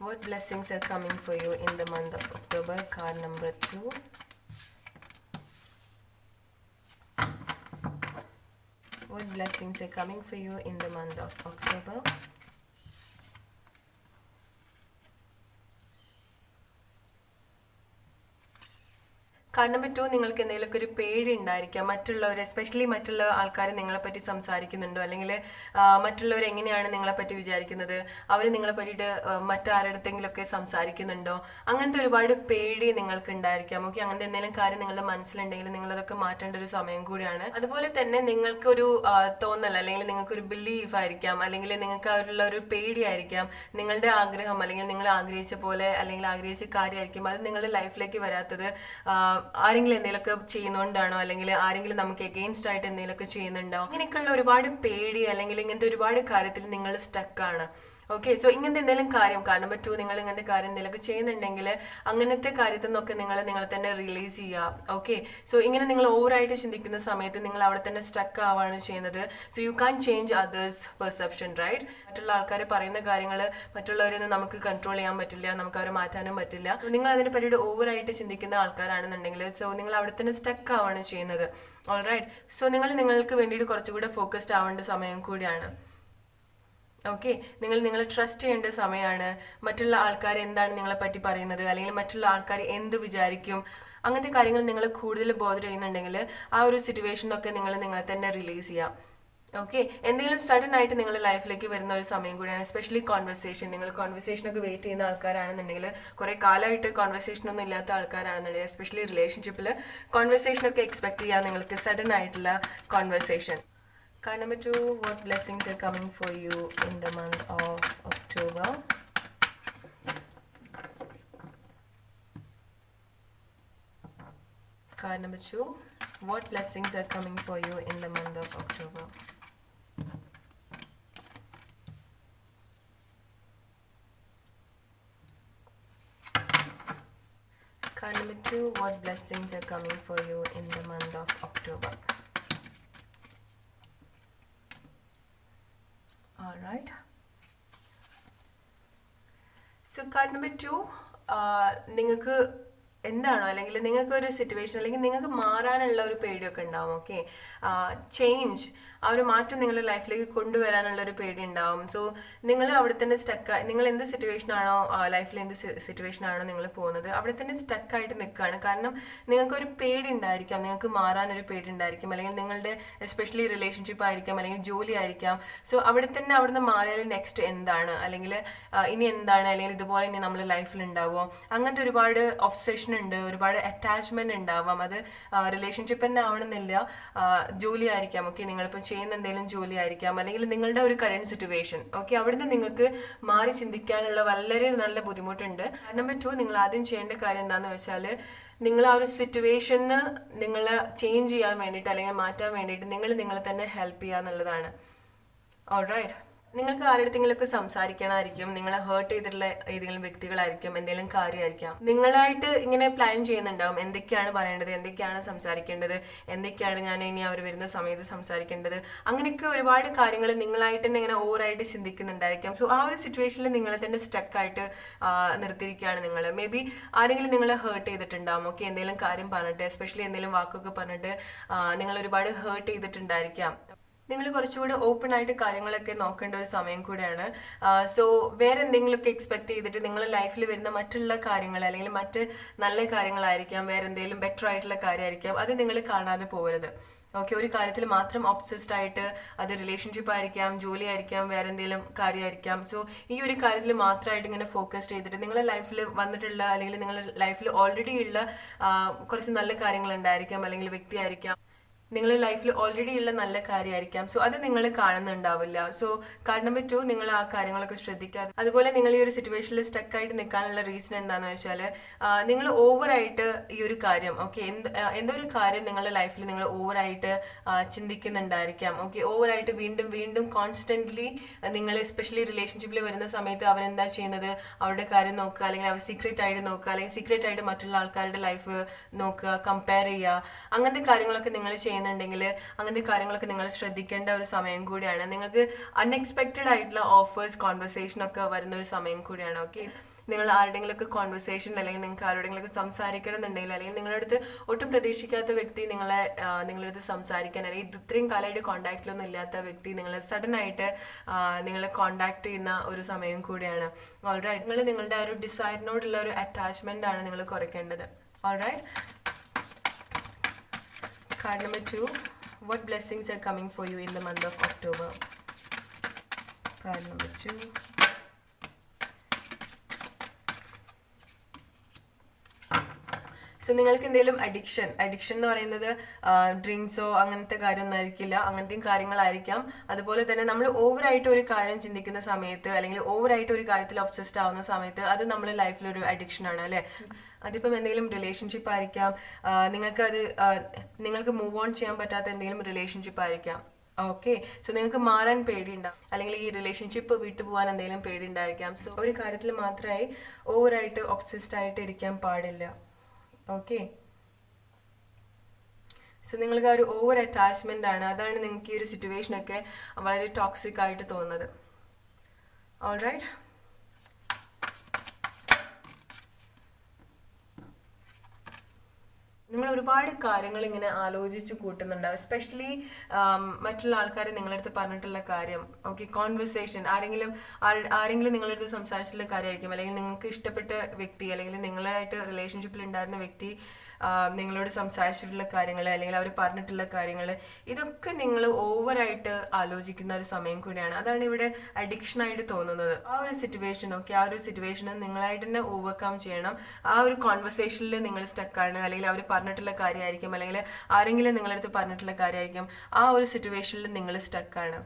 What blessings are coming for you in the month of October? Card number 2. What blessings are coming for you in the month of October? Card number 2 നിങ്ങൾക്ക് എന്തെങ്കിലുമൊക്കെ ഒരു പേടി ഉണ്ടായിരിക്കാം. മറ്റുള്ളവർ, especially മറ്റുള്ള ആൾക്കാർ നിങ്ങളെപ്പറ്റി സംസാരിക്കുന്നുണ്ടോ, അല്ലെങ്കിൽ മറ്റുള്ളവർ എങ്ങനെയാണ് നിങ്ങളെപ്പറ്റി വിചാരിക്കുന്നത്, അവർ നിങ്ങളെ പറ്റിയിട്ട് മറ്റാരുടെയെങ്കിലുമൊക്കെ സംസാരിക്കുന്നുണ്ടോ, അങ്ങനത്തെ ഒരുപാട് പേടി നിങ്ങൾക്ക് ഉണ്ടായിരിക്കാം. ഓക്കെ, അങ്ങനത്തെ എന്തെങ്കിലും കാര്യം നിങ്ങളുടെ മനസ്സിലുണ്ടെങ്കിൽ നിങ്ങളതൊക്കെ മാറ്റേണ്ട ഒരു സമയം കൂടിയാണ്. അതുപോലെ തന്നെ നിങ്ങൾക്കൊരു തോന്നൽ, അല്ലെങ്കിൽ നിങ്ങൾക്കൊരു ബിലീഫ് ആയിരിക്കാം, അല്ലെങ്കിൽ നിങ്ങൾക്ക് അവരുള്ള ഒരു പേടിയായിരിക്കാം. നിങ്ങളുടെ ആഗ്രഹം, അല്ലെങ്കിൽ നിങ്ങൾ ആഗ്രഹിച്ച പോലെ, അല്ലെങ്കിൽ ആഗ്രഹിച്ച കാര്യമായിരിക്കും അത് നിങ്ങളുടെ ലൈഫിലേക്ക് വരാത്തത്. ആരെങ്കിലും എന്തെങ്കിലുമൊക്കെ ചെയ്യുന്നതുകൊണ്ടാണോ, അല്ലെങ്കിൽ ആരെങ്കിലും നമുക്ക് എഗെയിൻസ്റ്റ് ആയിട്ട് എന്തെങ്കിലുമൊക്കെ ചെയ്യുന്നുണ്ടോ, ഇങ്ങനെയൊക്കെയുള്ള ഒരുപാട് പേടി, അല്ലെങ്കിൽ ഇങ്ങനത്തെ ഒരുപാട് കാര്യത്തിൽ നിങ്ങൾ സ്റ്റക്കാണ്. ഓക്കെ, സോ ഇങ്ങനത്തെ എന്തെങ്കിലും കാര്യം, കാർഡ് നമ്പർ 2 നിങ്ങൾ ഇങ്ങനത്തെ കാര്യം എന്തെങ്കിലുമൊക്കെ ചെയ്യുന്നുണ്ടെങ്കിൽ അങ്ങനത്തെ കാര്യത്തിൽ നിന്നൊക്കെ നിങ്ങൾ തന്നെ റിലീസ് ചെയ്യുക. ഓക്കെ, സോ ഇങ്ങനെ നിങ്ങൾ ഓവറായിട്ട് ചിന്തിക്കുന്ന സമയത്ത് നിങ്ങൾ അവിടെ തന്നെ സ്റ്റക്ക് ആവുകയാണ് ചെയ്യുന്നത്. So you can change others perception, right? മറ്റുള്ള ആൾക്കാർ പറയുന്ന കാര്യങ്ങൾ മറ്റുള്ളവരിൽ നിന്ന് നമുക്ക് കൺട്രോൾ ചെയ്യാൻ പറ്റില്ല, നമുക്ക് അവരെ മാറ്റാനും പറ്റില്ല. നിങ്ങൾ അതിനെ പറ്റിയിട്ട് ഓവറായിട്ട് ചിന്തിക്കുന്ന ആൾക്കാരാണെന്നുണ്ടെങ്കിൽ സോ നിങ്ങൾ അവിടെ തന്നെ സ്റ്റക്ക് ആവുകയാണ് ചെയ്യുന്നത്. ഓൾറൈറ്റ്, സോ നിങ്ങൾക്ക് വേണ്ടിയിട്ട് കുറച്ചുകൂടെ ഫോക്കസ്ഡ് ആവേണ്ട സമയം കൂടിയാണ്. ഓക്കെ, നിങ്ങളെ ട്രസ്റ്റ് ചെയ്യേണ്ട സമയമാണ്. മറ്റുള്ള ആൾക്കാർ എന്താണ് നിങ്ങളെ പറ്റി പറയുന്നത്, അല്ലെങ്കിൽ മറ്റുള്ള ആൾക്കാർ എന്ത് വിചാരിക്കും, അങ്ങനത്തെ കാര്യങ്ങൾ നിങ്ങൾ കൂടുതൽ ബോധർ ചെയ്യുന്നുണ്ടെങ്കിൽ ആ ഒരു സിറ്റുവേഷനൊക്കെ നിങ്ങളെ തന്നെ റിലീസ് ചെയ്യാം. ഓക്കെ, എന്തെങ്കിലും സഡൻ ആയിട്ട് നിങ്ങളുടെ ലൈഫിലേക്ക് വരുന്ന ഒരു സമയം കൂടിയാണ്. എസ്പെഷ്യലി കോൺവെർസേഷൻ, നിങ്ങൾ കോൺവെർസേഷനൊക്കെ വെയിറ്റ് ചെയ്യുന്ന ആൾക്കാരാണെന്നുണ്ടെങ്കിൽ, കുറേ കാലമായിട്ട് കോൺവെർസേഷൻ ഒന്നും ഇല്ലാത്ത ആൾക്കാരാണെന്നുണ്ടെങ്കിൽ, എസ്പെഷ്യലി റിലേഷൻഷിപ്പിൽ കോൺവെർസേഷനൊക്കെ എക്സ്പെക്ട് ചെയ്യാൻ നിങ്ങൾക്ക് സഡൻ ആയിട്ടുള്ള conversation. Card number 2, what blessings are coming for you in the month of October? Card number 2, what blessings are coming for you in the month of October? Card number 2, what blessings are coming for you in the month of October? Alright. So card number 2, നിങ്ങൾക്ക് എന്താണോ അല്ലെങ്കിൽ നിങ്ങൾക്ക് ഒരു situation അല്ലെങ്കിൽ നിങ്ങൾക്ക് മാറാനുള്ള ഒരു പേടിയൊക്കെ ഉണ്ടാവും. ഓക്കെ, ചേഞ്ച്, ആ ഒരു മാറ്റം നിങ്ങളുടെ ലൈഫിലേക്ക് കൊണ്ടുവരാനുള്ള ഒരു പേടി ഉണ്ടാവും. സോ നിങ്ങൾ അവിടെ തന്നെ സ്റ്റക്കായി, നിങ്ങൾ എന്ത് സിറ്റുവേഷനാണോ ലൈഫിൽ എന്ത് സിറ്റുവേഷനാണോ നിങ്ങൾ പോകുന്നത് അവിടെ തന്നെ സ്റ്റക്കായിട്ട് നിൽക്കുകയാണ്. കാരണം നിങ്ങൾക്കൊരു പേടി ഉണ്ടായിരിക്കാം, നിങ്ങൾക്ക് മാറാനൊരു പേടി ഉണ്ടായിരിക്കും, അല്ലെങ്കിൽ നിങ്ങളുടെ എസ്പെഷ്യലി റിലേഷൻഷിപ്പ് ആയിരിക്കാം, അല്ലെങ്കിൽ ജോലി ആയിരിക്കാം. സോ അവിടെ തന്നെ അവിടുന്ന് മാറിയാൽ നെക്സ്റ്റ് എന്താണ്, അല്ലെങ്കിൽ ഇനി എന്താണ്, അല്ലെങ്കിൽ ഇതുപോലെ ഇനി നമ്മുടെ ലൈഫിൽ ഉണ്ടാവുമോ, അങ്ങനത്തെ ഒരുപാട് ഒബ്സെഷൻ ഉണ്ട്, ഒരുപാട് അറ്റാച്ച്മെന്റ് ഉണ്ടാവാം. അത് റിലേഷൻഷിപ്പ് തന്നെ ആവണമെന്നില്ല, ജോലി ആയിരിക്കാം. ഓക്കെ, നിങ്ങളിപ്പോൾ ചെയ്യുന്ന എന്തെങ്കിലും ജോലി ആയിരിക്കാം, അല്ലെങ്കിൽ നിങ്ങളുടെ ഒരു കറന്റ് സിറ്റുവേഷൻ. ഓക്കെ, അവിടുന്ന് നിങ്ങൾക്ക് മാറി ചിന്തിക്കാനുള്ള വളരെ നല്ല ബുദ്ധിമുട്ടുണ്ട്. നമ്പർ 2, നിങ്ങൾ ആദ്യം ചെയ്യേണ്ട കാര്യം എന്താണെന്ന് വെച്ചാൽ, നിങ്ങൾ ആ ഒരു സിറ്റുവേഷന് നിങ്ങൾ ചേഞ്ച് ചെയ്യാൻ വേണ്ടിയിട്ട് അല്ലെങ്കിൽ മാറ്റാൻ വേണ്ടിയിട്ട് നിങ്ങളെ തന്നെ ഹെൽപ്പ് ചെയ്യുക എന്നുള്ളതാണ്. ഓൾറൈറ്റ്, നിങ്ങൾക്ക് ആരുടെയെങ്കിലുമൊക്കെ സംസാരിക്കണമായിരിക്കും, നിങ്ങളെ ഹേർട്ട് ചെയ്തിട്ടുള്ള ഏതെങ്കിലും വ്യക്തികളായിരിക്കും, എന്തെങ്കിലും കാര്യമായിരിക്കാം. നിങ്ങളായിട്ട് ഇങ്ങനെ പ്ലാൻ ചെയ്യുന്നുണ്ടാവും, എന്തൊക്കെയാണ് പറയേണ്ടത്, എന്തൊക്കെയാണ് സംസാരിക്കേണ്ടത്, എന്തൊക്കെയാണ് ഞാൻ ഇനി അവർ വരുന്ന സമയത്ത് സംസാരിക്കേണ്ടത്, അങ്ങനെയൊക്കെ ഒരുപാട് കാര്യങ്ങൾ നിങ്ങളായിട്ട് തന്നെ ഇങ്ങനെ ഓവറായിട്ട് ചിന്തിക്കുന്നുണ്ടായിരിക്കാം. സോ ആ ഒരു സിറ്റുവേഷനിൽ നിങ്ങളെ തന്നെ സ്റ്റക്കായിട്ട് നിർത്തിയിരിക്കുകയാണ് നിങ്ങൾ. മേ ബി ആരെങ്കിലും നിങ്ങളെ ഹേർട്ട് ചെയ്തിട്ടുണ്ടാവും. ഓക്കെ, എന്തെങ്കിലും കാര്യം പറഞ്ഞിട്ട്, എസ്പെഷ്യലി എന്തെങ്കിലും വാക്കൊക്കെ പറഞ്ഞിട്ട് നിങ്ങൾ ഒരുപാട് ഹേർട്ട് ചെയ്തിട്ടുണ്ടായിരിക്കാം. നിങ്ങൾ കുറച്ചുകൂടി ഓപ്പൺ ആയിട്ട് കാര്യങ്ങളൊക്കെ നോക്കേണ്ട ഒരു സമയം കൂടെയാണ്. സോ വേറെ എന്തെങ്കിലുമൊക്കെ എക്സ്പെക്ട് ചെയ്തിട്ട് നിങ്ങളുടെ ലൈഫിൽ വരുന്ന മറ്റുള്ള കാര്യങ്ങൾ അല്ലെങ്കിൽ മറ്റ് നല്ല കാര്യങ്ങളായിരിക്കാം, വേറെ എന്തെങ്കിലും ബെറ്റർ ആയിട്ടുള്ള കാര്യമായിരിക്കാം, അത് നിങ്ങൾ കാണാതെ പോകരുത്. ഓക്കെ, ഒരു കാര്യത്തിൽ മാത്രം ഒബ്സസ്ഡ് ആയിട്ട്, അത് റിലേഷൻഷിപ്പ് ആയിരിക്കാം, ജോലി ആയിരിക്കാം, വേറെ എന്തെങ്കിലും കാര്യമായിരിക്കാം. സോ ഈ ഒരു കാര്യത്തിൽ മാത്രമായിട്ട് ഇങ്ങനെ ഫോക്കസ് ചെയ്തിട്ട് നിങ്ങളുടെ ലൈഫിൽ വന്നിട്ടുള്ള അല്ലെങ്കിൽ നിങ്ങളുടെ ലൈഫിൽ ഓൾറെഡി ഉള്ള കുറച്ച് നല്ല കാര്യങ്ങൾ ഉണ്ടായിരിക്കാം, അല്ലെങ്കിൽ വ്യക്തിയായിരിക്കാം, നിങ്ങളുടെ ലൈഫിൽ ഓൾറെഡി ഉള്ള നല്ല കാര്യമായിരിക്കാം. സോ അത് നിങ്ങൾ കാണുന്നുണ്ടാവില്ല. സോ കാർഡ് നമ്പർ 2, നിങ്ങൾ ആ കാര്യങ്ങളൊക്കെ ശ്രദ്ധിക്കാതെ. അതുപോലെ നിങ്ങൾ ഈ ഒരു സിറ്റുവേഷനിൽ സ്റ്റക്കായിട്ട് നിൽക്കാനുള്ള റീസൺ എന്താണെന്ന് വെച്ചാൽ, നിങ്ങൾ ഓവറായിട്ട് ഈ ഒരു കാര്യം, ഓക്കെ, എന്തോ ഒരു കാര്യം നിങ്ങളുടെ ലൈഫിൽ നിങ്ങൾ ഓവറായിട്ട് ചിന്തിക്കുന്നുണ്ടായിരിക്കാം. ഓക്കെ, ഓവറായിട്ട് വീണ്ടും വീണ്ടും കോൺസ്റ്റന്റ്ലി നിങ്ങൾ എസ്പെഷ്യലി റിലേഷൻഷിപ്പിൽ വരുന്ന സമയത്ത് അവരെന്താ ചെയ്യുന്നത്, അവരുടെ കാര്യം നോക്കുക, അല്ലെങ്കിൽ അവർ സീക്രട്ട് ആയിട്ട് നോക്കുക, അല്ലെങ്കിൽ സീക്രട്ട് ആയിട്ട് മറ്റുള്ള ആൾക്കാരുടെ ലൈഫ് നോക്കുക, കമ്പയർ ചെയ്യുക, അങ്ങനത്തെ കാര്യങ്ങളൊക്കെ നിങ്ങൾ ചെയ്യുന്നുണ്ടെങ്കിൽ അങ്ങനത്തെ കാര്യങ്ങളൊക്കെ നിങ്ങൾ ശ്രദ്ധിക്കേണ്ട ഒരു സമയം കൂടിയാണ്. നിങ്ങൾക്ക് അൺഎക്സ്പെക്റ്റഡ് ആയിട്ടുള്ള ഓഫേഴ്സ്, കോൺവെർസേഷൻ ഒക്കെ വരുന്ന ഒരു സമയം കൂടിയാണ്. ഓക്കെ, നിങ്ങൾ ആരുടെങ്കിലൊക്കെ കോൺവെർസേഷൻ അല്ലെങ്കിൽ നിങ്ങൾക്ക് ആരുടെങ്കിലൊക്കെ സംസാരിക്കണം എന്നുണ്ടെങ്കിൽ, അല്ലെങ്കിൽ നിങ്ങളുടെ അടുത്ത് ഒട്ടും പ്രതീക്ഷിക്കാത്ത വ്യക്തി നിങ്ങളുടെ അടുത്ത് സംസാരിക്കാൻ, അല്ലെങ്കിൽ ഇത്രയും കാലമായിട്ട് കോൺടാക്റ്റിലൊന്നും ഇല്ലാത്ത വ്യക്തി നിങ്ങളെ സഡൻ ആയിട്ട് നിങ്ങളെ കോൺടാക്ട് ചെയ്യുന്ന ഒരു സമയം കൂടിയാണ്. ഓൾറൈറ്റ്, നിങ്ങൾ നിങ്ങളുടെ ആ ഒരു ഡിസൈറിനോടുള്ള ഒരു അറ്റാച്ച്മെന്റ് ആണ് നിങ്ങൾ കുറയ്ക്കേണ്ടത്. Alright, card number 2, what blessings are coming for you in the month of October? Card number 2, so നിങ്ങൾക്ക് എന്തെങ്കിലും അഡിക്ഷൻ എന്ന് പറയുന്നത് ഡ്രിങ്ക്സോ അങ്ങനത്തെ കാര്യമൊന്നും ആയിരിക്കില്ല, അങ്ങനത്തെയും കാര്യങ്ങളായിരിക്കാം. അതുപോലെ തന്നെ നമ്മൾ ഓവറായിട്ട് ഒരു കാര്യം ചിന്തിക്കുന്ന സമയത്ത്, അല്ലെങ്കിൽ ഓവറായിട്ട് ഒരു കാര്യത്തിൽ ഒബ്സസ്ഡ് ആവുന്ന സമയത്ത്, അത് നമ്മുടെ ലൈഫിലൊരു അഡിക്ഷനാണ്, അല്ലേ? അതിപ്പം എന്തെങ്കിലും റിലേഷൻഷിപ്പ് ആയിരിക്കാം, നിങ്ങൾക്ക് മൂവ് ഓൺ ചെയ്യാൻ പറ്റാത്ത എന്തെങ്കിലും റിലേഷൻഷിപ്പ് ആയിരിക്കാം. ഓക്കെ, സോ നിങ്ങൾക്ക് മാറാൻ പേടിയുണ്ടാവും, അല്ലെങ്കിൽ ഈ റിലേഷൻഷിപ്പ് വിട്ടു പോകാൻ എന്തെങ്കിലും പേടിയുണ്ടായിരിക്കാം. സോ ഒരു കാര്യത്തിൽ മാത്രമായി ഓവറായിട്ട് ഒബ്സസ്ഡ് ആയിട്ട് ഇരിക്കാൻ പാടില്ല. ഓക്കെ, സോ നിങ്ങൾക്ക് ആ ഒരു ഓവർ അറ്റാച്ച്മെന്റ് ആണ്, അതാണ് നിങ്ങൾക്ക് ഈ ഒരു സിറ്റുവേഷനൊക്കെ വളരെ ടോക്സിക് ആയിട്ട് തോന്നുന്നത്. ഓൾറൈറ്റ്, നിങ്ങൾ ഒരുപാട് കാര്യങ്ങൾ ഇങ്ങനെ ആലോചിച്ച് കൂട്ടുന്നുണ്ടാവും, എസ്പെഷ്യലി മറ്റുള്ള ആൾക്കാർ നിങ്ങളുടെ അടുത്ത് പറഞ്ഞിട്ടുള്ള കാര്യം. ഓക്കെ, കോൺവെർസേഷൻ, ആരെങ്കിലും നിങ്ങളുടെ അടുത്ത് സംസാരിച്ചിട്ടുള്ള കാര്യമായിരിക്കും, അല്ലെങ്കിൽ നിങ്ങൾക്ക് ഇഷ്ടപ്പെട്ട വ്യക്തി, അല്ലെങ്കിൽ നിങ്ങളായിട്ട് റിലേഷൻഷിപ്പിൽ ഉണ്ടായിരുന്ന വ്യക്തി നിങ്ങളോട് സംസാരിച്ചിട്ടുള്ള കാര്യങ്ങൾ അല്ലെങ്കിൽ അവർ പറഞ്ഞിട്ടുള്ള കാര്യങ്ങൾ, ഇതൊക്കെ നിങ്ങൾ ഓവറായിട്ട് ആലോചിക്കുന്ന ഒരു സമയം കൂടിയാണ്. അതാണ് ഇവിടെ അഡിക്ഷൻ ആയിട്ട് തോന്നുന്നത്. ആ ഒരു സിറ്റുവേഷൻ നിങ്ങളായിട്ട് തന്നെ ഓവർകം ചെയ്യണം. ആ ഒരു കോൺവെർസേഷനിൽ നിങ്ങൾ സ്റ്റക്കാണ്, അല്ലെങ്കിൽ അവർ പറഞ്ഞിട്ടുള്ള കാര്യമായിരിക്കും, അല്ലെങ്കിൽ ആരെങ്കിലും നിങ്ങളടുത്ത് പറഞ്ഞിട്ടുള്ള കാര്യമായിരിക്കും, ആ ഒരു സിറ്റുവേഷനിൽ നിങ്ങൾ സ്റ്റക്കാണ്.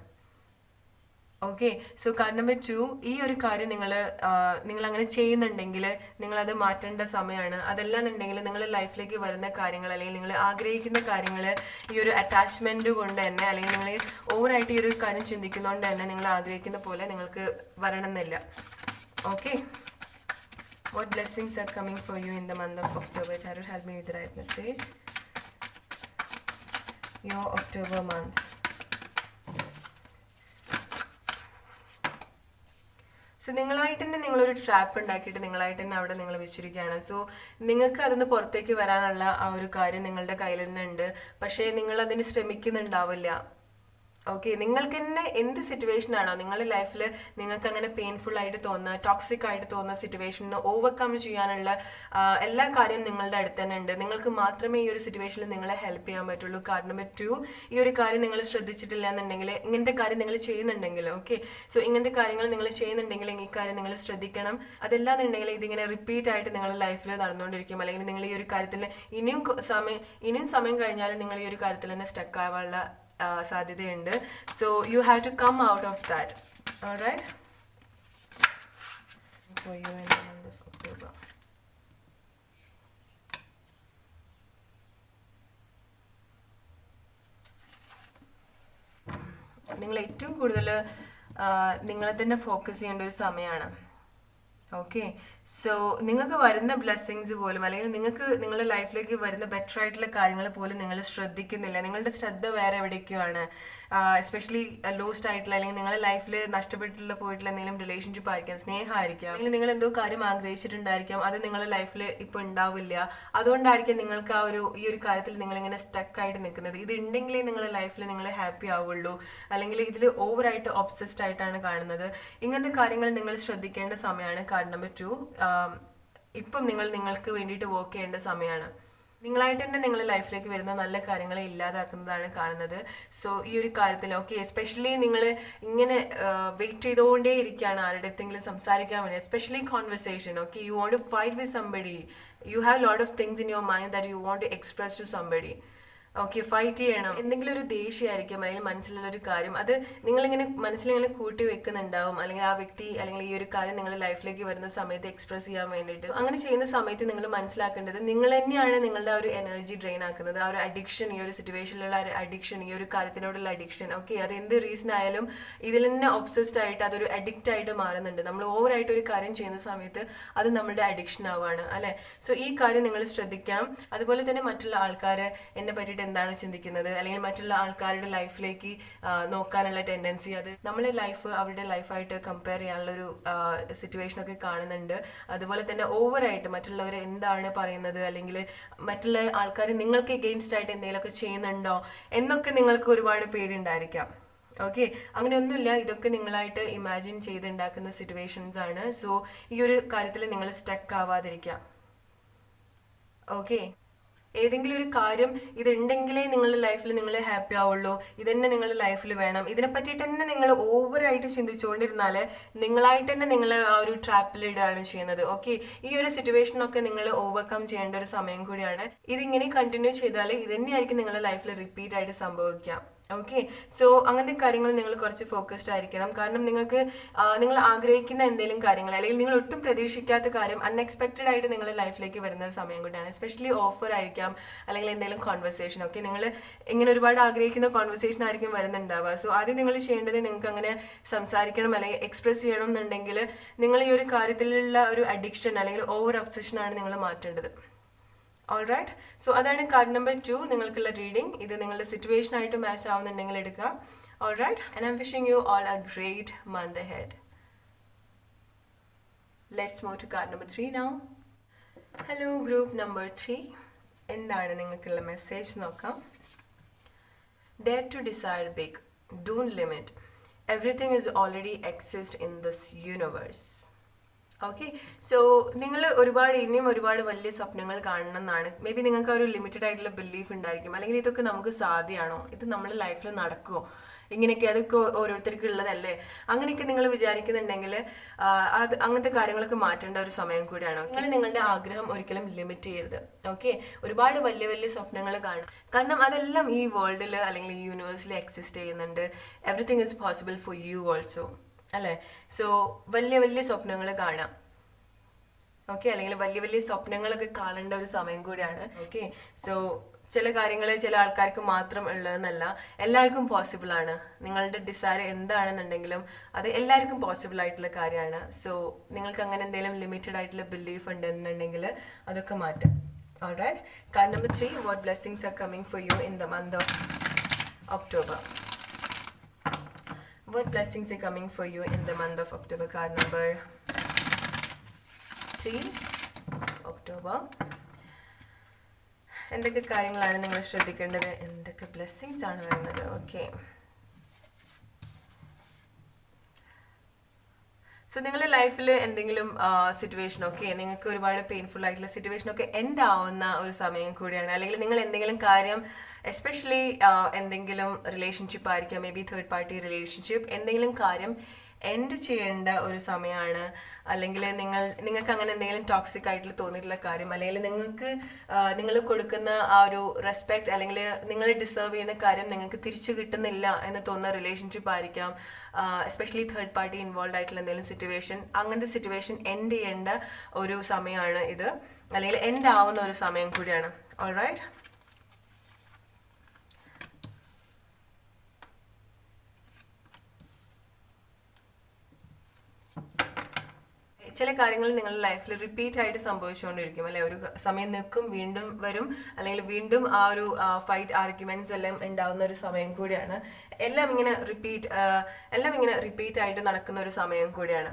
ഓക്കെ, സോ കാർഡ് നമ്പർ 2, ഈ ഒരു കാര്യം നിങ്ങൾ അങ്ങനെ ചെയ്യുന്നുണ്ടെങ്കിൽ നിങ്ങളത് മാറ്റേണ്ട സമയമാണ്. അതല്ലാന്നുണ്ടെങ്കിൽ നിങ്ങളുടെ ലൈഫിലേക്ക് വരുന്ന കാര്യങ്ങൾ, അല്ലെങ്കിൽ നിങ്ങൾ ആഗ്രഹിക്കുന്ന കാര്യങ്ങൾ ഈ ഒരു അറ്റാച്ച്മെന്റ് കൊണ്ട് തന്നെ, അല്ലെങ്കിൽ നിങ്ങൾ ഓവറായിട്ട് ഈ ഒരു കാര്യം ചിന്തിക്കുന്നതുകൊണ്ട് തന്നെ നിങ്ങൾ ആഗ്രഹിക്കുന്ന പോലെ നിങ്ങൾക്ക് വരണമെന്നില്ല. Okay, what blessings are coming for you in the month of October? Tarot, help me with the right message. Your October month. So നിങ്ങളായിട്ട് തന്നെ നിങ്ങളൊരു ട്രാപ്പ് ഉണ്ടാക്കിയിട്ട് നിങ്ങളായിട്ട് തന്നെ അവിടെ നിങ്ങൾ വെച്ചിരിക്കുകയാണ്. സോ നിങ്ങൾക്ക് അതിന് പുറത്തേക്ക് വരാനുള്ള ആ ഒരു കാര്യം നിങ്ങളുടെ കയ്യിൽ തന്നെ ഉണ്ട്, പക്ഷേ നിങ്ങൾ അതിന് ശ്രമിക്കുന്നുണ്ടാവില്ല. ഓക്കെ, നിങ്ങൾക്ക് തന്നെ എന്ത് സിറ്റുവേഷൻ ആണോ നിങ്ങളുടെ ലൈഫിൽ നിങ്ങൾക്ക് അങ്ങനെ പെയിൻഫുൾ ആയിട്ട് തോന്നുന്ന, ടോക്സിക് ആയിട്ട് തോന്നുന്ന സിറ്റുവേഷന് ഓവർകം ചെയ്യാനുള്ള എല്ലാ കാര്യവും നിങ്ങളുടെ അടുത്ത് തന്നെ ഉണ്ട്. നിങ്ങൾക്ക് മാത്രമേ ഈ ഒരു സിറ്റുവേഷനിൽ നിങ്ങളെ ഹെൽപ്പ് ചെയ്യാൻ പറ്റുള്ളൂ. കാർഡ് നമ്പർ 2, ഈ ഒരു കാര്യം നിങ്ങൾ ശ്രദ്ധിച്ചിട്ടില്ല എന്നുണ്ടെങ്കിൽ, ഇങ്ങനത്തെ കാര്യം നിങ്ങൾ ചെയ്യുന്നുണ്ടെങ്കിൽ, ഓക്കെ, സോ ഇങ്ങനത്തെ കാര്യങ്ങൾ നിങ്ങൾ ചെയ്യുന്നുണ്ടെങ്കിൽ ഈ കാര്യം നിങ്ങൾ ശ്രദ്ധിക്കണം. അതല്ലാന്നുണ്ടെങ്കിൽ ഇതിങ്ങനെ റിപ്പീറ്റ് ആയിട്ട് നിങ്ങളുടെ ലൈഫിൽ നടന്നുകൊണ്ടിരിക്കും, അല്ലെങ്കിൽ നിങ്ങൾ ഈ ഒരു കാര്യത്തിൽ ഇനിയും സമയം കഴിഞ്ഞാൽ നിങ്ങൾ ഈ ഒരു കാര്യത്തിൽ തന്നെ സ്റ്റക്ക് ആവാനുള്ള സാധ്യതയുണ്ട്. So you have to come out of that. Alright, for you in the month of October. നിങ്ങൾ ഏറ്റവും കൂടുതൽ നിങ്ങളെ തന്നെ ഫോക്കസ് ചെയ്യേണ്ട ഒരു സമയമാണ്. ഓക്കെ, സോ നിങ്ങൾക്ക് വരുന്ന ബ്ലെസ്സിങ്സ് പോലും, അല്ലെങ്കിൽ നിങ്ങൾക്ക് നിങ്ങളുടെ ലൈഫിലേക്ക് വരുന്ന ബെറ്റർ ആയിട്ടുള്ള കാര്യങ്ങൾ പോലും നിങ്ങൾ ശ്രദ്ധിക്കുന്നില്ല. നിങ്ങളുടെ ശ്രദ്ധ വേറെ എവിടേക്കാണ്. എസ്പെഷ്യലി ലോസ്റ്റ് ആയിട്ടുള്ള, അല്ലെങ്കിൽ നിങ്ങളുടെ ലൈഫിൽ നഷ്ടപ്പെട്ടിട്ടുള്ള പോയിട്ടുള്ള എന്തെങ്കിലും റിലേഷൻഷിപ്പ് ആയിരിക്കാം, സ്നേഹമായിരിക്കാം, അല്ലെങ്കിൽ നിങ്ങൾ എന്തോ കാര്യം ആഗ്രഹിച്ചിട്ടുണ്ടായിരിക്കാം, അത് നിങ്ങളുടെ ലൈഫിൽ ഇപ്പോൾ ഉണ്ടാവില്ല. അതുകൊണ്ടായിരിക്കും നിങ്ങൾക്ക് ഈ ഒരു കാര്യത്തിൽ നിങ്ങളിങ്ങനെ സ്റ്റക്കായിട്ട് നിൽക്കുന്നത്. ഇത് ഉണ്ടെങ്കിലേ നിങ്ങളുടെ ലൈഫിൽ നിങ്ങൾ ഹാപ്പി ആവുള്ളൂ, അല്ലെങ്കിൽ ഇതിൽ ഓവറായിട്ട് ഒബ്സസ്ഡ് ആയിട്ടാണ് കാണുന്നത്. ഇങ്ങനത്തെ കാര്യങ്ങൾ നിങ്ങൾ ശ്രദ്ധിക്കേണ്ട സമയമാണ്. കാർഡ് നമ്പർ 2, ഇപ്പം നിങ്ങൾക്ക് വേണ്ടിയിട്ട് വർക്ക് ചെയ്യേണ്ട സമയമാണ്. നിങ്ങളായിട്ട് തന്നെ നിങ്ങളുടെ ലൈഫിലേക്ക് വരുന്ന നല്ല കാര്യങ്ങളെ ഇല്ലാതാക്കുന്നതാണ് കാണുന്നത്. സോ ഈ ഒരു കാര്യത്തിൽ ഓക്കെ, എസ്പെഷ്യലി നിങ്ങൾ ഇങ്ങനെ വെയിറ്റ് ചെയ്തുകൊണ്ടേ ഇരിക്കുകയാണ് ആരുടെ അടുത്തെങ്കിലും സംസാരിക്കാൻ വേണ്ടി, especially conversation. Okay, you want to fight with somebody, you have lot of things in your mind that you want to express to somebody. Okay, fight ചെയ്യണം. എന്തെങ്കിലും ഒരു ദേഷ്യമായിരിക്കും, അല്ലെങ്കിൽ മനസ്സിലുള്ളൊരു കാര്യം, അത് നിങ്ങളിങ്ങനെ മനസ്സിലിങ്ങനെ കൂട്ടി വെക്കുന്നുണ്ടാവും, അല്ലെങ്കിൽ ആ വ്യക്തി അല്ലെങ്കിൽ ഈ ഒരു കാര്യം നിങ്ങളുടെ ലൈഫിലേക്ക് വരുന്ന സമയത്ത് എക്സ്പ്രസ് ചെയ്യാൻ വേണ്ടിയിട്ട്. അങ്ങനെ ചെയ്യുന്ന സമയത്ത് നിങ്ങൾ മനസ്സിലാക്കേണ്ടത് നിങ്ങൾ തന്നെയാണ് നിങ്ങളുടെ ആ ഒരു എനർജി ഡ്രെയിൻ ആക്കുന്നത്. ആ ഒരു അഡിക്ഷൻ, ഈ ഒരു സിറ്റുവേഷനിലുള്ള ഒരു അഡിക്ഷൻ, ഈ ഒരു കാര്യത്തിനോടുള്ള അഡിക്ഷൻ, ഓക്കെ, അത് എന്ത് റീസൺ ആയാലും ഇതിൽ തന്നെ ഒബ്സസ്ഡ് ആയിട്ട് അതൊരു അഡിക്റ്റ് ആയിട്ട് മാറുന്നുണ്ട്. നമ്മൾ ഓവറായിട്ട് ഒരു കാര്യം ചെയ്യുന്ന സമയത്ത് അത് നമ്മുടെ അഡിക്ഷൻ ആവുകയാണ്, അല്ലെ? സോ ഈ കാര്യം നിങ്ങൾ ശ്രദ്ധിക്കണം. അതുപോലെ തന്നെ മറ്റുള്ള ആൾക്കാർ എന്നെ പറ്റിയിട്ട് എന്താണ് ചിന്തിക്കുന്നത്, അല്ലെങ്കിൽ മറ്റുള്ള ആൾക്കാരുടെ ലൈഫിലേക്ക് നോക്കാനുള്ള ടെൻഡൻസി, അത് നമ്മളെ ലൈഫ് അവരുടെ ലൈഫായിട്ട് കമ്പയർ ചെയ്യാനുള്ളൊരു സിറ്റുവേഷനൊക്കെ കാണുന്നുണ്ട്. അതുപോലെ തന്നെ ഓവറായിട്ട് മറ്റുള്ളവർ എന്താണ് പറയുന്നത്, അല്ലെങ്കിൽ മറ്റുള്ള ആൾക്കാർ നിങ്ങൾക്ക് എഗെയിൻസ്റ്റ് ആയിട്ട് എന്തെങ്കിലുമൊക്കെ ചെയ്യുന്നുണ്ടോ എന്നൊക്കെ നിങ്ങൾക്ക് ഒരുപാട് പേടിയുണ്ടായിരിക്കാം. ഓക്കെ, അങ്ങനെയൊന്നുമില്ല, ഇതൊക്കെ നിങ്ങളായിട്ട് ഇമാജിൻ ചെയ്തുണ്ടാക്കുന്ന സിറ്റുവേഷൻസ് ആണ്. സോ ഈ ഒരു കാര്യത്തിൽ നിങ്ങൾ സ്റ്റക്ക് ആവാതിരിക്കാം. ഓക്കെ, ഏതെങ്കിലും ഒരു കാര്യം ഇതുണ്ടെങ്കിലേ നിങ്ങളുടെ ലൈഫിൽ നിങ്ങൾ ഹാപ്പി ആവുള്ളൂ, ഇതന്നെ നിങ്ങളുടെ ലൈഫിൽ വേണം, ഇതിനെ പറ്റിയിട്ട് തന്നെ നിങ്ങൾ ഓവറായിട്ട് ചിന്തിച്ചുകൊണ്ടിരുന്നാൽ നിങ്ങളായിട്ട് തന്നെ നിങ്ങൾ ആ ഒരു ട്രാപ്പിൽ ഇടുകയാണ് ചെയ്യുന്നത്. ഓക്കെ, ഈ ഒരു സിറ്റുവേഷനൊക്കെ നിങ്ങൾ ഓവർകം ചെയ്യേണ്ട ഒരു സമയം കൂടിയാണ്. ഇതിങ്ങനെ കണ്ടിന്യൂ ചെയ്താൽ ഇതന്നെയായിരിക്കും നിങ്ങളുടെ ലൈഫിൽ റിപ്പീറ്റ് ആയിട്ട് സംഭവിക്കാം. ഓക്കെ, സോ അങ്ങനത്തെ കാര്യങ്ങൾ നിങ്ങൾ കുറച്ച് ഫോക്കസ്ഡ് ആയിരിക്കണം. കാരണം നിങ്ങൾ ആഗ്രഹിക്കുന്ന എന്തെങ്കിലും കാര്യങ്ങൾ, അല്ലെങ്കിൽ നിങ്ങൾ ഒട്ടും പ്രതീക്ഷിക്കാത്ത കാര്യം അൺഎക്സ്പെക്റ്റഡ് ആയിട്ട് നിങ്ങളുടെ ലൈഫിലേക്ക് വരുന്ന സമയം കൂടിയാണ്. എസ്പെഷ്യലി ഓഫർ ആയിരിക്കാം, അല്ലെങ്കിൽ എന്തെങ്കിലും കോൺവെർസേഷൻ. ഓക്കെ, നിങ്ങൾ ഇങ്ങനെ ഒരുപാട് ആഗ്രഹിക്കുന്ന കോൺവെർസേഷൻ ആയിരിക്കും വരുന്നുണ്ടാവുക. സോ ആദ്യം നിങ്ങൾ ചെയ്യേണ്ടത്, നിങ്ങൾക്ക് അങ്ങനെ സംസാരിക്കണം അല്ലെങ്കിൽ എക്സ്പ്രസ് ചെയ്യണം എന്നുണ്ടെങ്കിൽ നിങ്ങൾ ഈ ഒരു കാര്യത്തിലുള്ള ഒരു അഡിക്ഷൻ അല്ലെങ്കിൽ ഓവർ ഒബ്സഷനാണ് നിങ്ങൾ മാറ്റേണ്ടത്. ഓൾറൈറ്റ്, സോ അതാണ് കാർഡ് നമ്പർ 2 നിങ്ങൾക്കുള്ള റീഡിംഗ്. ഇത് നിങ്ങളുടെ സിറ്റുവേഷൻ ആയിട്ട് മാച്ച് ആവുന്നുണ്ടെങ്കിൽ എടുക്കുക. Alright, and I M wishing you all a great month ahead. Let's move to card number 3 now. Hello group number 3, എന്താണ് നിങ്ങൾക്കുള്ള മെസ്സേജ് നോക്കാം. Dare to decide big, don't limit. Everything is already exist in this universe. Okay. So നിങ്ങൾ ഇനിയും ഒരുപാട് വലിയ സ്വപ്നങ്ങൾ കാണണം എന്നാണ്. മേ ബി നിങ്ങൾക്ക് ഒരു ലിമിറ്റഡ് ആയിട്ടുള്ള ബിലീഫ് ഉണ്ടായിരിക്കും, അല്ലെങ്കിൽ ഇതൊക്കെ നമുക്ക് സാധ്യമാണോ, ഇത് നമ്മുടെ ലൈഫിൽ നടക്കുമോ, ഇങ്ങനെയൊക്കെ അതൊക്കെ ഓരോരുത്തർക്കും ഉള്ളതല്ലേ, അങ്ങനെയൊക്കെ നിങ്ങൾ വിചാരിക്കുന്നുണ്ടെങ്കിൽ അങ്ങനത്തെ കാര്യങ്ങളൊക്കെ മാറ്റേണ്ട ഒരു സമയം കൂടിയാണ്. നിങ്ങൾ നിങ്ങളുടെ ആഗ്രഹം ഒരിക്കലും ലിമിറ്റ് ചെയ്യരുത്. ഓക്കെ. ഒരുപാട് വലിയ വലിയ സ്വപ്നങ്ങൾ കാണും, കാരണം അതെല്ലാം ഈ വേൾഡിൽ അല്ലെങ്കിൽ ഈ യൂണിവേഴ്സിൽ എക്സിസ്റ്റ് ചെയ്യുന്നുണ്ട്. Everything is possible for you also, അല്ലേ? സോ വലിയ വലിയ സ്വപ്നങ്ങൾ കാണാം. ഓക്കെ. അല്ലെങ്കിൽ വലിയ വലിയ സ്വപ്നങ്ങളൊക്കെ കാണേണ്ട ഒരു സമയം കൂടിയാണ്. ഓക്കെ. സോ ചില കാര്യങ്ങൾ ചില ആൾക്കാർക്ക് മാത്രം ഉള്ളതെന്നല്ല, എല്ലാവർക്കും പോസിബിൾ ആണ്. നിങ്ങളുടെ ഡിസയർ എന്താണെന്നുണ്ടെങ്കിലും അത് എല്ലാവർക്കും പോസിബിൾ ആയിട്ടുള്ള കാര്യമാണ്. സോ നിങ്ങൾക്ക് അങ്ങനെ എന്തെങ്കിലും ലിമിറ്റഡ് ആയിട്ടുള്ള ബിലീഫ് ഉണ്ടെന്നുണ്ടെങ്കിൽ അതൊക്കെ മാറ്റാം. Alright. Card number 3, what blessings are coming for you in the month of October? What blessings are coming for you in the month of October? Card number 3, October. എന്തൊക്കെ കാര്യങ്ങളാണ് നിങ്ങൾ ശ്രദ്ധിക്കേണ്ടത്, എന്തൊക്കെ ബ്ലെസ്സിങ്സ് ആണ് വരുന്നത്? ഓക്കെ. സോ നിങ്ങളുടെ ലൈഫിൽ എന്തെങ്കിലും സിറ്റുവേഷനൊക്കെ നിങ്ങൾക്ക് ഒരുപാട് പെയിൻഫുൾ ആയിട്ടുള്ള സിറ്റുവേഷനൊക്കെ എൻഡ് ആവുന്ന ഒരു സമയം കൂടിയാണ്. അല്ലെങ്കിൽ നിങ്ങൾ എന്തെങ്കിലും കാര്യം, എസ്പെഷ്യലി എന്തെങ്കിലും റിലേഷൻഷിപ്പ് ആയിരിക്കാം, may be third party relationship, എന്തെങ്കിലും കാര്യം എൻഡ് ചെയ്യേണ്ട ഒരു സമയമാണ്. അല്ലെങ്കിൽ നിങ്ങൾക്ക് അങ്ങനെ എന്തെങ്കിലും ടോക്സിക് ആയിട്ട് തോന്നിയിട്ടുള്ള കാര്യം, അല്ലെങ്കിൽ നിങ്ങൾ കൊടുക്കുന്ന ആ ഒരു റെസ്പെക്ട് അല്ലെങ്കിൽ നിങ്ങൾ ഡിസേർവ് ചെയ്യുന്ന കാര്യം നിങ്ങൾക്ക് തിരിച്ചു കിട്ടുന്നില്ല എന്ന് തോന്നുന്ന റിലേഷൻഷിപ്പ് ആയിരിക്കാം. എസ്പെഷ്യലി തേർഡ് പാർട്ടി ഇൻവോൾവ് ആയിട്ടുള്ള എന്തെങ്കിലും സിറ്റുവേഷൻ, അങ്ങനത്തെ സിറ്റുവേഷൻ എൻഡ് ചെയ്യേണ്ട ഒരു സമയമാണ് ഇത്, അല്ലെങ്കിൽ എൻഡ് ആവുന്ന ഒരു സമയം കൂടിയാണ്. ഓൾറൈറ്റ്. ചില കാര്യങ്ങൾ നിങ്ങളുടെ ലൈഫിൽ റിപ്പീറ്റ് ആയിട്ട് സംഭവിച്ചുകൊണ്ടിരിക്കും, അല്ലെ? ഒരു സമയം നിൽക്കും, വീണ്ടും വരും, അല്ലെങ്കിൽ വീണ്ടും ആ ഒരു ഫൈറ്റ് ആർഗ്യുമെന്റ്സ് എല്ലാം ഉണ്ടാവുന്ന ഒരു സമയം കൂടിയാണ്. എല്ലാം ഇങ്ങനെ റിപ്പീറ്റ് ആയിട്ട് നടക്കുന്ന ഒരു സമയം കൂടിയാണ്.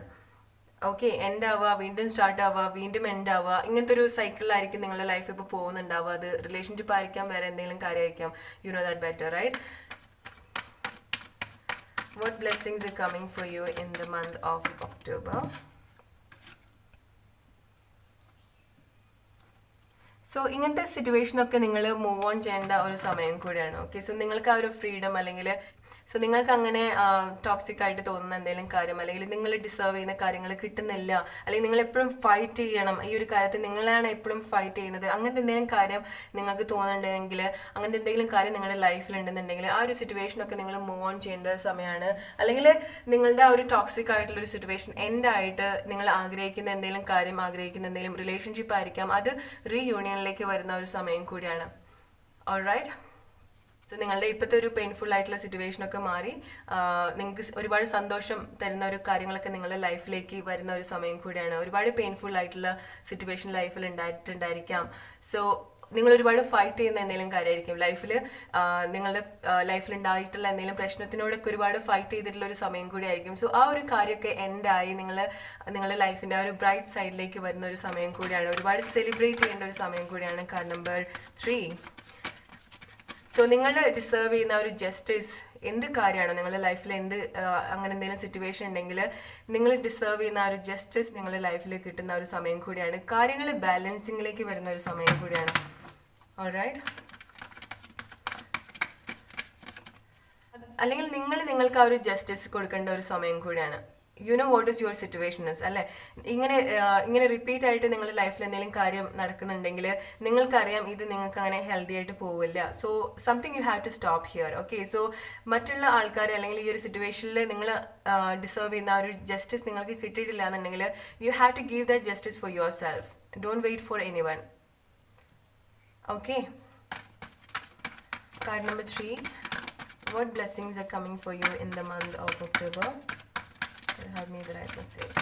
ഓക്കെ. എൻഡ് ആവുക, വീണ്ടും സ്റ്റാർട്ട് ആവുക, വീണ്ടും എൻഡ് ആവുക, ഇങ്ങനത്തെ ഒരു സൈക്കിളിലായിരിക്കും നിങ്ങളുടെ ലൈഫ് ഇപ്പോൾ പോകുന്നുണ്ടാവുക. അത് റിലേഷൻഷിപ്പ് ആയിരിക്കാം, വേറെ എന്തെങ്കിലും കാര്യമായിരിക്കാം. You know that better, right? What blessings are coming for you in the month of October? So ഇങ്ങനത്തെ സിറ്റുവേഷനൊക്കെ നിങ്ങൾ മൂവ് ഓൺ ചെയ്യേണ്ട ഒരു സമയം കൂടിയാണ്. ഓക്കെ. സോ നിങ്ങൾക്ക് ആ ഒരു ഫ്രീഡം, അല്ലെങ്കിൽ നിങ്ങൾക്ക് അങ്ങനെ ടോക്സിക് ആയിട്ട് തോന്നുന്ന എന്തെങ്കിലും കാര്യം, അല്ലെങ്കിൽ നിങ്ങൾ ഡിസേർവ് ചെയ്യുന്ന കാര്യങ്ങൾ കിട്ടുന്നില്ല, അല്ലെങ്കിൽ നിങ്ങൾ എപ്പോഴും ഫൈറ്റ് ചെയ്യണം, ഈ ഒരു കാര്യത്തിൽ നിങ്ങളാണ് എപ്പോഴും ഫൈറ്റ് ചെയ്യുന്നത്, അങ്ങനത്തെ എന്തെങ്കിലും കാര്യം നിങ്ങൾക്ക് തോന്നുന്നുണ്ടെങ്കിൽ, അങ്ങനത്തെ എന്തെങ്കിലും കാര്യം നിങ്ങളുടെ ലൈഫിൽ ഉണ്ടെന്നുണ്ടെങ്കിൽ ആ ഒരു സിറ്റുവേഷനൊക്കെ നിങ്ങൾ മൂവ് ഓൺ ചെയ്യേണ്ട സമയമാണ്. അല്ലെങ്കിൽ നിങ്ങളുടെ ആ ഒരു ടോക്സിക് ആയിട്ടുള്ളൊരു സിറ്റുവേഷൻ എൻഡ് ആയിട്ട് നിങ്ങൾ ആഗ്രഹിക്കുന്ന എന്തെങ്കിലും റിലേഷൻഷിപ്പ് ആയിരിക്കാം, അത് റീയൂണിയനിലേക്ക് വരുന്ന ഒരു സമയം കൂടിയാണ്. ഓൾറൈറ്റ്. സോ നിങ്ങളുടെ ഇപ്പോഴത്തെ ഒരു പെയിൻഫുൾ ആയിട്ടുള്ള സിറ്റുവേഷനൊക്കെ മാറി നിങ്ങൾക്ക് ഒരുപാട് സന്തോഷം തരുന്ന ഒരു കാര്യങ്ങളൊക്കെ നിങ്ങളുടെ ലൈഫിലേക്ക് വരുന്ന ഒരു സമയം കൂടിയാണ്. ഒരുപാട് പെയിൻഫുൾ ആയിട്ടുള്ള സിറ്റുവേഷൻ ലൈഫിൽ ഉണ്ടായിട്ടുണ്ടായിരിക്കാം. സോ നിങ്ങൾ ഒരുപാട് ഫൈറ്റ് ചെയ്യുന്ന എന്തെങ്കിലും കാര്യമായിരിക്കും ലൈഫിൽ, നിങ്ങളുടെ ലൈഫിൽ ഉണ്ടായിട്ടുള്ള എന്തെങ്കിലും പ്രശ്നത്തിനോടൊക്കെ ഒരുപാട് ഫൈറ്റ് ചെയ്തിട്ടുള്ള ഒരു സമയം കൂടി ആയിരിക്കും. സോ ആ ഒരു കാര്യമൊക്കെ എൻഡായി നിങ്ങളുടെ ലൈഫിൻ്റെ ആ ഒരു ബ്രൈറ്റ് സൈഡിലേക്ക് വരുന്ന ഒരു സമയം കൂടിയാണ്. ഒരുപാട് സെലിബ്രേറ്റ് ചെയ്യേണ്ട ഒരു സമയം കൂടിയാണ്. Card number 3. സോ നിങ്ങൾ ഡിസേർവ് ചെയ്യുന്ന ഒരു ജസ്റ്റിസ്, എന്ത് കാര്യമാണ് നിങ്ങളുടെ ലൈഫിൽ അങ്ങനെ എന്തെങ്കിലും സിറ്റുവേഷൻ ഉണ്ടെങ്കിൽ നിങ്ങൾ ഡിസേർവ് ചെയ്യുന്ന ആ ഒരു ജസ്റ്റിസ് നിങ്ങളുടെ ലൈഫിൽ കിട്ടുന്ന ഒരു സമയം കൂടിയാണ്. കാര്യങ്ങൾ ബാലൻസിങ്ങിലേക്ക് വരുന്ന ഒരു സമയം കൂടിയാണ്. ഓൾറൈറ്റ്. അല്ലെങ്കിൽ നിങ്ങൾക്ക് ആ ഒരു ജസ്റ്റിസ് കൊടുക്കേണ്ട ഒരു സമയം കൂടിയാണ്. U know what is your situation is, അല്ലേ? ഇങ്ങനെ റിപ്പീറ്റ് ആയിട്ട് നിങ്ങളുടെ ലൈഫിൽ എന്തെങ്കിലും കാര്യം നടക്കുന്നുണ്ടെങ്കിൽ നിങ്ങൾക്കറിയാം ഇത് നിങ്ങൾക്ക് അങ്ങനെ ഹെൽത്തി ആയിട്ട് പോവില്ല. So something you have to stop here. Okay. So മറ്റുള്ള ആൾക്കാർ അല്ലെങ്കിൽ ഈ ഒരു സിറ്റുവേഷനിൽ നിങ്ങൾ ഡിസേർവ് ചെയ്യുന്ന ആ ഒരു ജസ്റ്റിസ് നിങ്ങൾക്ക് കിട്ടിയിട്ടില്ല എന്നുണ്ടെങ്കിൽ you have to give that justice for yourself. Don't wait for anyone. Okay. Card number 3. What blessings are coming for you in the month of October? Have me the right message.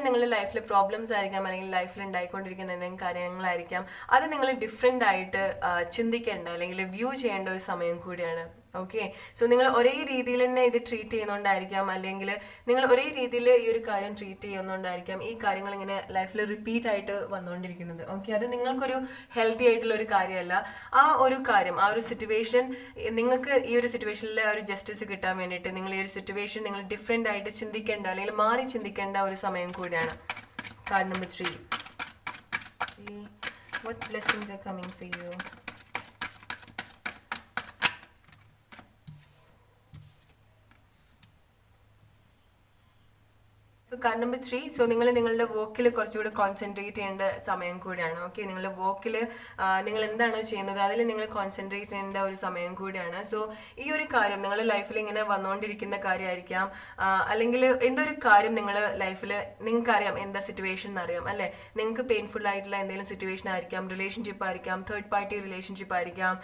നിങ്ങളുടെ ലൈഫിൽ problems ആയിരിക്കാം, അല്ലെങ്കിൽ ലൈഫിൽ ഉണ്ടായിക്കൊണ്ടിരിക്കുന്ന എന്തെങ്കിലും കാര്യങ്ങളായിരിക്കാം, അത് നിങ്ങൾ different ആയിട്ട് ചിന്തിക്കേണ്ട അല്ലെങ്കിൽ വ്യൂ ചെയ്യേണ്ട ഒരു സമയം കൂടിയാണ്. ഓക്കെ. സോ നിങ്ങൾ ഒരേ രീതിയിൽ തന്നെ ഇത് ട്രീറ്റ് ചെയ്യുന്നതുകൊണ്ടായിരിക്കാം, അല്ലെങ്കിൽ നിങ്ങൾ ഒരേ രീതിയിൽ ഈ ഒരു കാര്യം ട്രീറ്റ് ചെയ്യുന്നതുകൊണ്ടായിരിക്കാം ഈ കാര്യങ്ങൾ ഇങ്ങനെ ലൈഫിൽ റിപ്പീറ്റ് ആയിട്ട് വന്നുകൊണ്ടിരിക്കുന്നത്. ഓക്കെ, അത് നിങ്ങൾക്കൊരു ഹെൽത്തി ആയിട്ടുള്ള ഒരു കാര്യമല്ല. ആ ഒരു കാര്യം, ആ ഒരു സിറ്റുവേഷൻ, നിങ്ങൾക്ക് ഈ ഒരു സിറ്റുവേഷനിൽ ഒരു ജസ്റ്റിസ് കിട്ടാൻ വേണ്ടിയിട്ട് നിങ്ങൾ ഈ ഒരു സിറ്റുവേഷൻ നിങ്ങൾ ഡിഫറെൻ്റ് ആയിട്ട് ചിന്തിക്കേണ്ട അല്ലെങ്കിൽ മാറി ചിന്തിക്കേണ്ട ഒരു സമയം കൂടിയാണ്. Card number 3. What blessings are coming for you? Card number 3. So നിങ്ങൾ നിങ്ങളുടെ വർക്കിൽ കുറച്ചുകൂടി കോൺസെൻട്രേറ്റ് ചെയ്യേണ്ട സമയം കൂടിയാണ്. ഓക്കെ, നിങ്ങളുടെ വർക്കിൽ നിങ്ങൾ എന്താണോ ചെയ്യുന്നത് അതിൽ നിങ്ങൾ കോൺസെൻട്രേറ്റ് ചെയ്യേണ്ട ഒരു സമയം കൂടിയാണ്. സോ ഈ ഒരു കാര്യം നിങ്ങളുടെ ലൈഫിൽ ഇങ്ങനെ വന്നുകൊണ്ടിരിക്കുന്ന കാര്യമായിരിക്കാം, അല്ലെങ്കിൽ എന്തൊരു കാര്യം നിങ്ങൾ ലൈഫിൽ നിങ്ങൾക്കറിയാം എന്താ സിറ്റുവേഷൻ എന്നറിയാം അല്ലേ. നിങ്ങൾക്ക് പെയിൻഫുൾ ആയിട്ടുള്ള എന്തെങ്കിലും സിറ്റുവേഷൻ ആയിരിക്കാം, റിലേഷൻഷിപ്പ് ആയിരിക്കാം, തേർഡ് പാർട്ടി റിലേഷൻഷിപ്പ് ആയിരിക്കാം,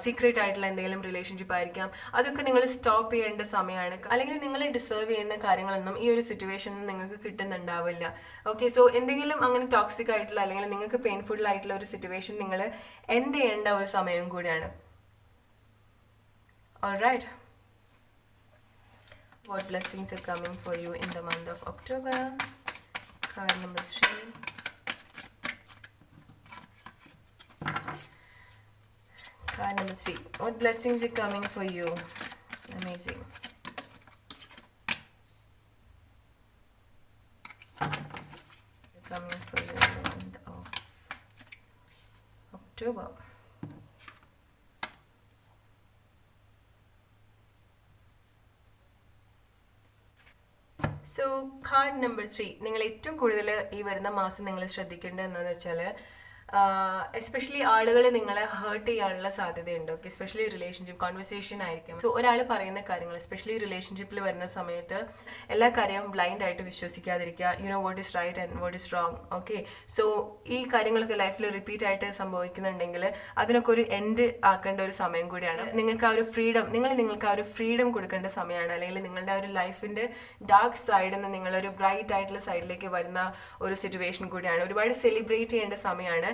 സീക്രട്ട് ആയിട്ടുള്ള എന്തെങ്കിലും റിലേഷൻഷിപ്പ് ആയിരിക്കാം. അതൊക്കെ നിങ്ങൾ സ്റ്റോപ്പ് ചെയ്യേണ്ട സമയമാണ്. അല്ലെങ്കിൽ നിങ്ങൾ ഡിസേർവ് ചെയ്യുന്ന കാര്യങ്ങളൊന്നും ഈ ഒരു സിറ്റുവേഷൻ നിങ്ങൾക്ക് കിട്ടുന്നുണ്ടാവില്ല. ഓക്കെ, സോ എന്തെങ്കിലും അങ്ങനെ ടോക്സിക് ആയിട്ടുള്ള അല്ലെങ്കിൽ നിങ്ങൾക്ക് പെയിൻഫുൾ ആയിട്ടുള്ള ഒരു സിറ്റുവേഷൻ നിങ്ങൾ എൻഡ് ചെയ്യേണ്ട ഒരു സമയം കൂടിയാണ്. Alright, what blessings are coming for you in the month of October? Card number 3. Card number 3. What blessings are coming for you? Amazing. Coming for you in the month of October. So card number 3. നിങ്ങൾ ഏറ്റവും കൂടുതൽ ഈ വരുന്ന മാസം നിങ്ങൾ ശ്രദ്ധിക്കേണ്ടത് എന്താണെന്ന് വെച്ചാൽ, എസ്പെഷ്യലി ആളുകൾ നിങ്ങളെ ഹേർട്ട് ചെയ്യാനുള്ള സാധ്യതയുണ്ട്. ഓക്കെ, എസ്പെഷ്യലി റിലേഷൻഷിപ്പ് കോൺവെർസേഷൻ ആയിരിക്കും. സോ ഒരാൾ പറയുന്ന കാര്യങ്ങൾ, എസ്പെഷ്യലി റിലേഷൻഷിപ്പിൽ വരുന്ന സമയത്ത് എല്ലാ കാര്യവും ബ്ലൈൻഡ് ആയിട്ട് വിശ്വസിക്കാതിരിക്കുക. You know what is right and what is wrong. Okay, so ഈ കാര്യങ്ങളൊക്കെ ലൈഫിൽ റിപ്പീറ്റ് ആയിട്ട് സംഭവിക്കുന്നുണ്ടെങ്കിൽ അതിനൊക്കെ ഒരു എൻഡ് ആക്കേണ്ട ഒരു സമയം കൂടിയാണ്. നിങ്ങൾക്ക് ആ ഒരു ഫ്രീഡം, നിങ്ങൾക്ക് ആ ഒരു ഫ്രീഡം കൊടുക്കേണ്ട സമയമാണ്. അല്ലെങ്കിൽ നിങ്ങളുടെ ആ ഒരു ലൈഫിന്റെ ഡാർക്ക് സൈഡിൽ നിന്ന് നിങ്ങളൊരു ബ്രൈറ്റ് ആയിട്ടുള്ള സൈഡിലേക്ക് വരുന്ന ഒരു സിറ്റുവേഷൻ കൂടിയാണ്. ഒരുപാട് സെലിബ്രേറ്റ് ചെയ്യേണ്ട സമയമാണ്.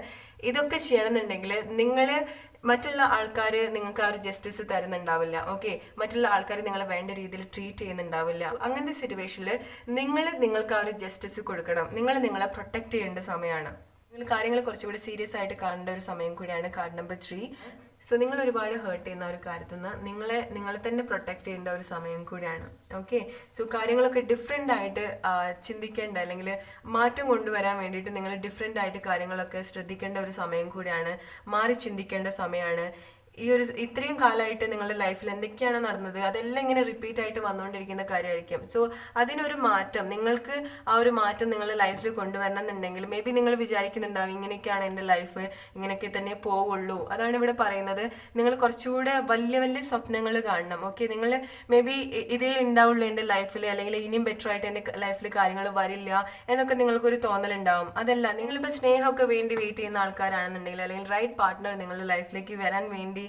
ഇതൊക്കെ ചെയ്യണമെന്നുണ്ടെങ്കിൽ നിങ്ങൾ മറ്റുള്ള ആൾക്കാർ നിങ്ങൾക്ക് ആ ഒരു ജസ്റ്റിസ് തരുന്നുണ്ടാവില്ല. ഓക്കെ, മറ്റുള്ള ആൾക്കാർ നിങ്ങളെ വേണ്ട രീതിയിൽ ട്രീറ്റ് ചെയ്യുന്നുണ്ടാവില്ല. അങ്ങനത്തെ സിറ്റുവേഷനിൽ നിങ്ങൾക്ക് ആ ഒരു ജസ്റ്റിസ് കൊടുക്കണം. നിങ്ങൾ നിങ്ങളെ പ്രൊട്ടക്ട് ചെയ്യേണ്ട സമയമാണ്. നിങ്ങൾ കാര്യങ്ങൾ കുറച്ചുകൂടി സീരിയസ് ആയിട്ട് കാണേണ്ട ഒരു സമയം കൂടിയാണ്. Card number 3. സോ നിങ്ങൾ ഒരുപാട് ഹേർട്ട് ചെയ്യുന്ന ഒരു കാര്യത്തിൽ നിന്ന് നിങ്ങളെ തന്നെ പ്രൊട്ടക്ട് ചെയ്യേണ്ട ഒരു സമയം കൂടിയാണ്. ഓക്കെ, സോ കാര്യങ്ങളൊക്കെ ഡിഫറെൻ്റ് ആയിട്ട് ചിന്തിക്കേണ്ട അല്ലെങ്കിൽ മാറ്റം കൊണ്ടുവരാൻ വേണ്ടിയിട്ട് നിങ്ങൾ ഡിഫറെൻ്റ് ആയിട്ട് കാര്യങ്ങളൊക്കെ ശ്രദ്ധിക്കേണ്ട ഒരു സമയം കൂടിയാണ്. മാറി ചിന്തിക്കേണ്ട സമയമാണ്. ഈ ഒരു ഇത്രയും കാലമായിട്ട് നിങ്ങളുടെ ലൈഫിൽ എന്തൊക്കെയാണ് നടന്നത് അതെല്ലാം ഇങ്ങനെ റിപ്പീറ്റ് ആയിട്ട് വന്നുകൊണ്ടിരിക്കുന്ന കാര്യമായിരിക്കും. സോ അതിനൊരു മാറ്റം, നിങ്ങൾക്ക് ആ ഒരു മാറ്റം നിങ്ങളുടെ ലൈഫിൽ കൊണ്ടുവരണം എന്നുണ്ടെങ്കിൽ മേ ബി നിങ്ങൾ വിചാരിക്കുന്നുണ്ടാവും ഇങ്ങനെയൊക്കെയാണ് എൻ്റെ ലൈഫ്, ഇങ്ങനെയൊക്കെ തന്നെ പോവുള്ളൂ. അതാണ് ഇവിടെ പറയുന്നത്. നിങ്ങൾ കുറച്ചുകൂടെ വലിയ വലിയ സ്വപ്നങ്ങൾ കാണണം. ഓക്കെ, നിങ്ങൾ മേ ബി ഇതേ ഉണ്ടാവുള്ളൂ എൻ്റെ ലൈഫിൽ, അല്ലെങ്കിൽ ഇനിയും ബെറ്റർ ആയിട്ട് എൻ്റെ ലൈഫിൽ കാര്യങ്ങൾ വരില്ല എന്നൊക്കെ നിങ്ങൾക്കൊരു തോന്നലുണ്ടാവും. അതല്ല, നിങ്ങളിപ്പോൾ സ്നേഹമൊക്കെ വേണ്ടി വെയിറ്റ് ചെയ്യുന്ന ആൾക്കാരാണെന്നുണ്ടെങ്കിൽ, അല്ലെങ്കിൽ റൈറ്റ് പാർട്ട്ണർ നിങ്ങളുടെ ലൈഫിലേക്ക് വരാൻ വേണ്ടി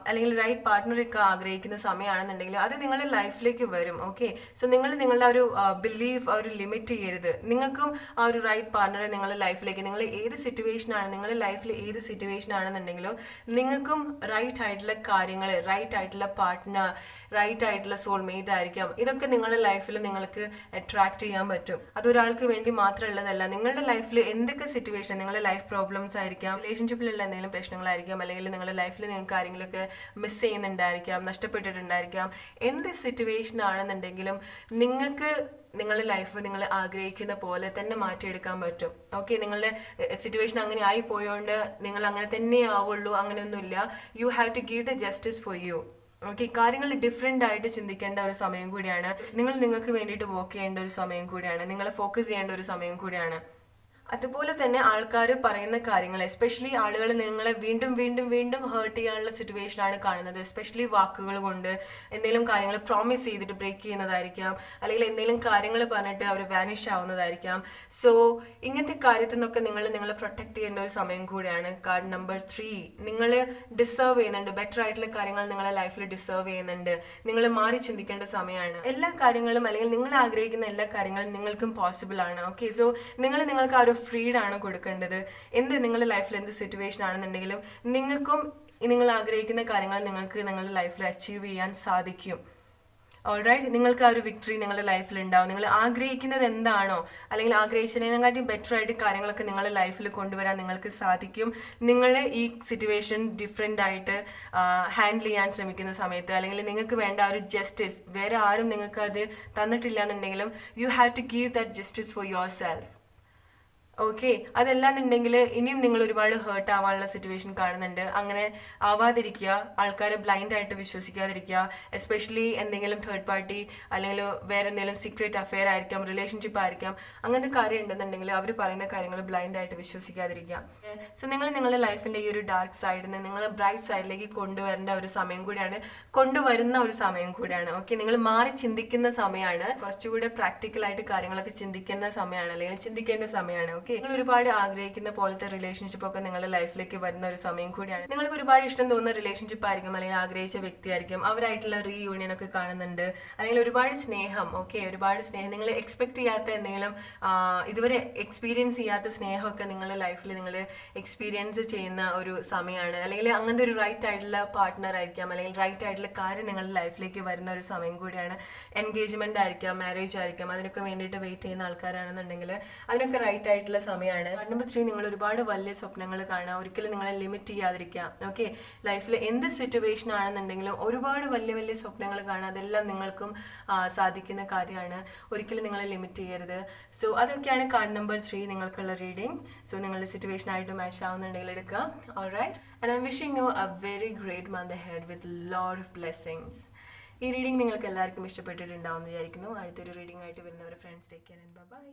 അല്ലെങ്കിൽ റൈറ്റ് പാർട്ട്ണറൊക്കെ ആഗ്രഹിക്കുന്ന സമയമാണെന്നുണ്ടെങ്കിൽ അത് നിങ്ങളുടെ ലൈഫിലേക്ക് വരും. ഓക്കെ, സോ നിങ്ങൾ നിങ്ങളുടെ ഒരു ബിലീഫ് ഒരു ലിമിറ്റ് ചെയ്യരുത്. നിങ്ങൾക്കും ആ ഒരു റൈറ്റ് പാർട്ട്ണറെ നിങ്ങളുടെ ലൈഫിലേക്ക്, നിങ്ങൾ ഏത് സിറ്റുവേഷനാണ് നിങ്ങളുടെ ലൈഫിൽ ഏത് സിറ്റുവേഷൻ ആണെന്നുണ്ടെങ്കിലും നിങ്ങൾക്കും റൈറ്റ് ആയിട്ടുള്ള കാര്യങ്ങൾ, റൈറ്റ് ആയിട്ടുള്ള പാർട്ട്ണർ, റൈറ്റ് ആയിട്ടുള്ള സോൾമേറ്റ് ആയിരിക്കാം. ഇതൊക്കെ നിങ്ങളുടെ ലൈഫിൽ നിങ്ങൾക്ക് അട്രാക്ട് ചെയ്യാൻ പറ്റും. അതൊരാൾക്ക് വേണ്ടി മാത്രമുള്ളതല്ല. നിങ്ങളുടെ ലൈഫിൽ എന്തൊക്കെ സിറ്റുവേഷൻ, നിങ്ങളുടെ ലൈഫ് പ്രോബ്ലംസ് ആയിരിക്കാം, റിലേഷൻഷിപ്പിലുള്ള എന്തെങ്കിലും പ്രശ്നങ്ങളായിരിക്കാം, അല്ലെങ്കിൽ നിങ്ങളുടെ ലൈഫിൽ കാര്യങ്ങളൊക്കെ മിസ് ചെയ്യുന്നുണ്ടായിരിക്കാം, നഷ്ടപ്പെട്ടിട്ടുണ്ടായിരിക്കാം. എന്ത് സിറ്റുവേഷൻ ആണെന്നുണ്ടെങ്കിലും നിങ്ങൾക്ക് നിങ്ങളുടെ ലൈഫ് നിങ്ങൾ ആഗ്രഹിക്കുന്ന പോലെ തന്നെ മാറ്റിയെടുക്കാൻ പറ്റും. ഓക്കെ, നിങ്ങളുടെ സിറ്റുവേഷൻ അങ്ങനെ ആയി പോയോണ്ട് നിങ്ങൾ അങ്ങനെ തന്നെ ആവുള്ളൂ, അങ്ങനെയൊന്നുമില്ല. You have to give the justice for you. Okay, കാര്യങ്ങൾ ഡിഫറെൻ്റ് ആയിട്ട് ചിന്തിക്കേണ്ട ഒരു സമയം കൂടിയാണ്. നിങ്ങൾക്ക് വേണ്ടിയിട്ട് വർക്ക് ചെയ്യേണ്ട ഒരു സമയം കൂടിയാണ്. നിങ്ങൾ ഫോക്കസ് ചെയ്യേണ്ട ഒരു സമയം കൂടിയാണ്. അതുപോലെ തന്നെ ആൾക്കാർ പറയുന്ന കാര്യങ്ങൾ, എസ്പെഷ്യലി ആളുകൾ നിങ്ങളെ വീണ്ടും വീണ്ടും വീണ്ടും ഹേർട്ട് ചെയ്യാനുള്ള സിറ്റുവേഷനാണ് കാണുന്നത്. എസ്പെഷ്യലി വാക്കുകൾ കൊണ്ട് എന്തെങ്കിലും കാര്യങ്ങൾ പ്രോമിസ് ചെയ്തിട്ട് ബ്രേക്ക് ചെയ്യുന്നതായിരിക്കാം, അല്ലെങ്കിൽ എന്തെങ്കിലും കാര്യങ്ങൾ പറഞ്ഞിട്ട് അവർ വാനിഷ് ആവുന്നതായിരിക്കാം. സോ ഇങ്ങനത്തെ കാര്യത്തിൽ നിന്നൊക്കെ നിങ്ങളെ പ്രൊട്ടക്ട് ചെയ്യേണ്ട ഒരു സമയം കൂടിയാണ്. Card number 3. നിങ്ങൾ ഡിസേർവ് ചെയ്യുന്നുണ്ട്, ബെറ്റർ ആയിട്ടുള്ള കാര്യങ്ങൾ നിങ്ങളെ ലൈഫിൽ ഡിസേർവ് ചെയ്യുന്നുണ്ട്. നിങ്ങൾ മാറി ചിന്തിക്കേണ്ട സമയമാണ്. എല്ലാ കാര്യങ്ങളും അല്ലെങ്കിൽ നിങ്ങൾ ആഗ്രഹിക്കുന്ന എല്ലാ കാര്യങ്ങളും നിങ്ങൾക്കും പോസിബിൾ ആണ്. ഓക്കെ, സോ നിങ്ങൾക്ക് ആ ഒരു ഫ്രീഡം ആണ് കൊടുക്കേണ്ടത്. നിങ്ങളുടെ ലൈഫിൽ എന്ത് സിറ്റുവേഷൻ ആണെന്നുണ്ടെങ്കിലും നിങ്ങൾക്കും നിങ്ങൾ ആഗ്രഹിക്കുന്ന കാര്യങ്ങൾ നിങ്ങൾക്ക് നിങ്ങളുടെ ലൈഫിൽ അച്ചീവ് ചെയ്യാൻ സാധിക്കും. ഓൾറൈറ്റ്, നിങ്ങൾക്ക് ആ ഒരു വിക്ടറി നിങ്ങളുടെ ലൈഫിൽ ഉണ്ടാവും. നിങ്ങൾ ആഗ്രഹിക്കുന്നത് എന്താണോ, അല്ലെങ്കിൽ ആഗ്രഹിച്ചതിനെക്കാട്ടി ബെറ്റർ ആയിട്ട് കാര്യങ്ങളൊക്കെ നിങ്ങളുടെ ലൈഫിൽ കൊണ്ടുവരാൻ നിങ്ങൾക്ക് സാധിക്കും. നിങ്ങൾ ഈ സിറ്റുവേഷൻ ഡിഫറെൻ്റ് ആയിട്ട് ഹാൻഡിൽ ചെയ്യാൻ ശ്രമിക്കുന്ന സമയത്ത്, അല്ലെങ്കിൽ നിങ്ങൾക്ക് വേണ്ട ആ ഒരു ജസ്റ്റിസ് വേറെ ആരും നിങ്ങൾക്ക് അത് തന്നിട്ടില്ല എന്നുണ്ടെങ്കിലും you have to give that justice for yourself. Okay, അതല്ലാന്നുണ്ടെങ്കിൽ ഇനിയും നിങ്ങൾ ഒരുപാട് ഹേർട്ട് ആവാനുള്ള സിറ്റുവേഷൻ കാണുന്നുണ്ട്. അങ്ങനെ ആവാതിരിക്കുക, ആൾക്കാരെ ബ്ലൈൻഡ് ആയിട്ട് വിശ്വസിക്കാതിരിക്കുക. എസ്പെഷ്യലി എന്തെങ്കിലും തേർഡ് പാർട്ടി അല്ലെങ്കിൽ വേറെ എന്തെങ്കിലും സീക്രട്ട് അഫെയർ ആയിരിക്കാം, റിലേഷൻഷിപ്പ് ആയിരിക്കാം, അങ്ങനത്തെ കാര്യം ഉണ്ടെന്നുണ്ടെങ്കിൽ അവർ പറയുന്ന കാര്യങ്ങൾ ബ്ലൈൻഡ് ആയിട്ട് വിശ്വസിക്കാതിരിക്കുക. സോ നിങ്ങൾ നിങ്ങളുടെ ലൈഫിൻ്റെ ഈ ഒരു ഡാർക്ക് സൈഡിൽ നിന്ന് നിങ്ങൾ ബ്രൈറ്റ് സൈഡിലേക്ക് കൊണ്ടുവരേണ്ട ഒരു സമയം കൂടിയാണ്, കൊണ്ടുവരുന്ന ഒരു സമയം കൂടിയാണ്. ഓക്കെ, നിങ്ങൾ മാറി ചിന്തിക്കുന്ന സമയമാണ്, കുറച്ചുകൂടെ പ്രാക്ടിക്കലായിട്ട് കാര്യങ്ങളൊക്കെ ചിന്തിക്കുന്ന സമയമാണ്, അല്ലെങ്കിൽ ചിന്തിക്കേണ്ട സമയമാണ്. ഓക്കെ, നിങ്ങൾ ഒരുപാട് ആഗ്രഹിക്കുന്ന പോലത്തെ റിലേഷൻഷിപ്പ് ഒക്കെ നിങ്ങളുടെ ലൈഫിലേക്ക് വരുന്ന ഒരു സമയം കൂടിയാണ്. നിങ്ങൾക്ക് ഒരുപാട് ഇഷ്ടം തോന്നുന്ന റിലേഷൻഷിപ്പ് ആയിരിക്കും, അല്ലെങ്കിൽ ആഗ്രഹിച്ച വ്യക്തിയായിരിക്കും, അവരായിട്ടുള്ള റീയൂണിയൻ ഒക്കെ കാണുന്നുണ്ട്, അല്ലെങ്കിൽ ഒരുപാട് സ്നേഹം. ഓക്കെ, ഒരുപാട് സ്നേഹം, നിങ്ങൾ എക്സ്പെക്ട് ചെയ്യാത്ത എന്തെങ്കിലും ഇതുവരെ എക്സ്പീരിയൻസ് ചെയ്യാത്ത സ്നേഹമൊക്കെ നിങ്ങളുടെ ലൈഫിൽ നിങ്ങൾ എക്സ്പീരിയൻസ് ചെയ്യുന്ന ഒരു സമയമാണ്. അല്ലെങ്കിൽ അങ്ങനത്തെ ഒരു റൈറ്റ് ആയിട്ടുള്ള പാർട്ട്ണർ ആയിരിക്കാം, അല്ലെങ്കിൽ റൈറ്റ് ആയിട്ടുള്ള കാര്യം നിങ്ങളുടെ ലൈഫിലേക്ക് വരുന്ന ഒരു സമയം കൂടിയാണ്. എൻഗേജ്മെന്റ് ആയിരിക്കാം, മാരേജ് ആയിരിക്കാം, അതിനൊക്കെ വേണ്ടിയിട്ട് വെയിറ്റ് ചെയ്യുന്ന ആൾക്കാരാണെന്നുണ്ടെങ്കിൽ അതിനൊക്കെ റൈറ്റ് ആയിട്ടുള്ള സമയമാണ്. നമ്പർ 3, നിങ്ങൾ ഒരുപാട് വലിയ സ്വപ്നങ്ങൾ കാണുക, ഒരിക്കലും നിങ്ങളെ ലിമിറ്റ് ചെയ്യാതിരിക്കുക. ഓക്കെ, ലൈഫിൽ എന്ത് സിറ്റുവേഷൻ ആണെന്നുണ്ടെങ്കിലും ഒരുപാട് വലിയ വലിയ സ്വപ്നങ്ങൾ കാണുക, അതെല്ലാം നിങ്ങൾക്കും സാധിക്കുന്ന കാര്യമാണ്. ഒരിക്കലും നിങ്ങളെ ലിമിറ്റ് ചെയ്യരുത്. സോ അതൊക്കെയാണ് കാർഡ് നമ്പർ 3 നിങ്ങൾക്കുള്ള റീഡിംഗ്. സോ നിങ്ങളുടെ സിറ്റുവേഷൻ ആയിട്ട് മാച്ച് ആവുന്നുണ്ടെങ്കിൽ എടുക്കുക. Alright, and I M wishing you a very great month ahead with lot of blessings. ഈ റീഡിംഗ് നിങ്ങൾക്ക് എല്ലാവർക്കും ഇഷ്ടപ്പെട്ടിട്ടുണ്ടാവും എന്ന് വിചാരിക്കുന്നു. അടുത്തൊരു റീഡിംഗ് ആയിട്ട് വരുന്നവരെ friends, take care and by.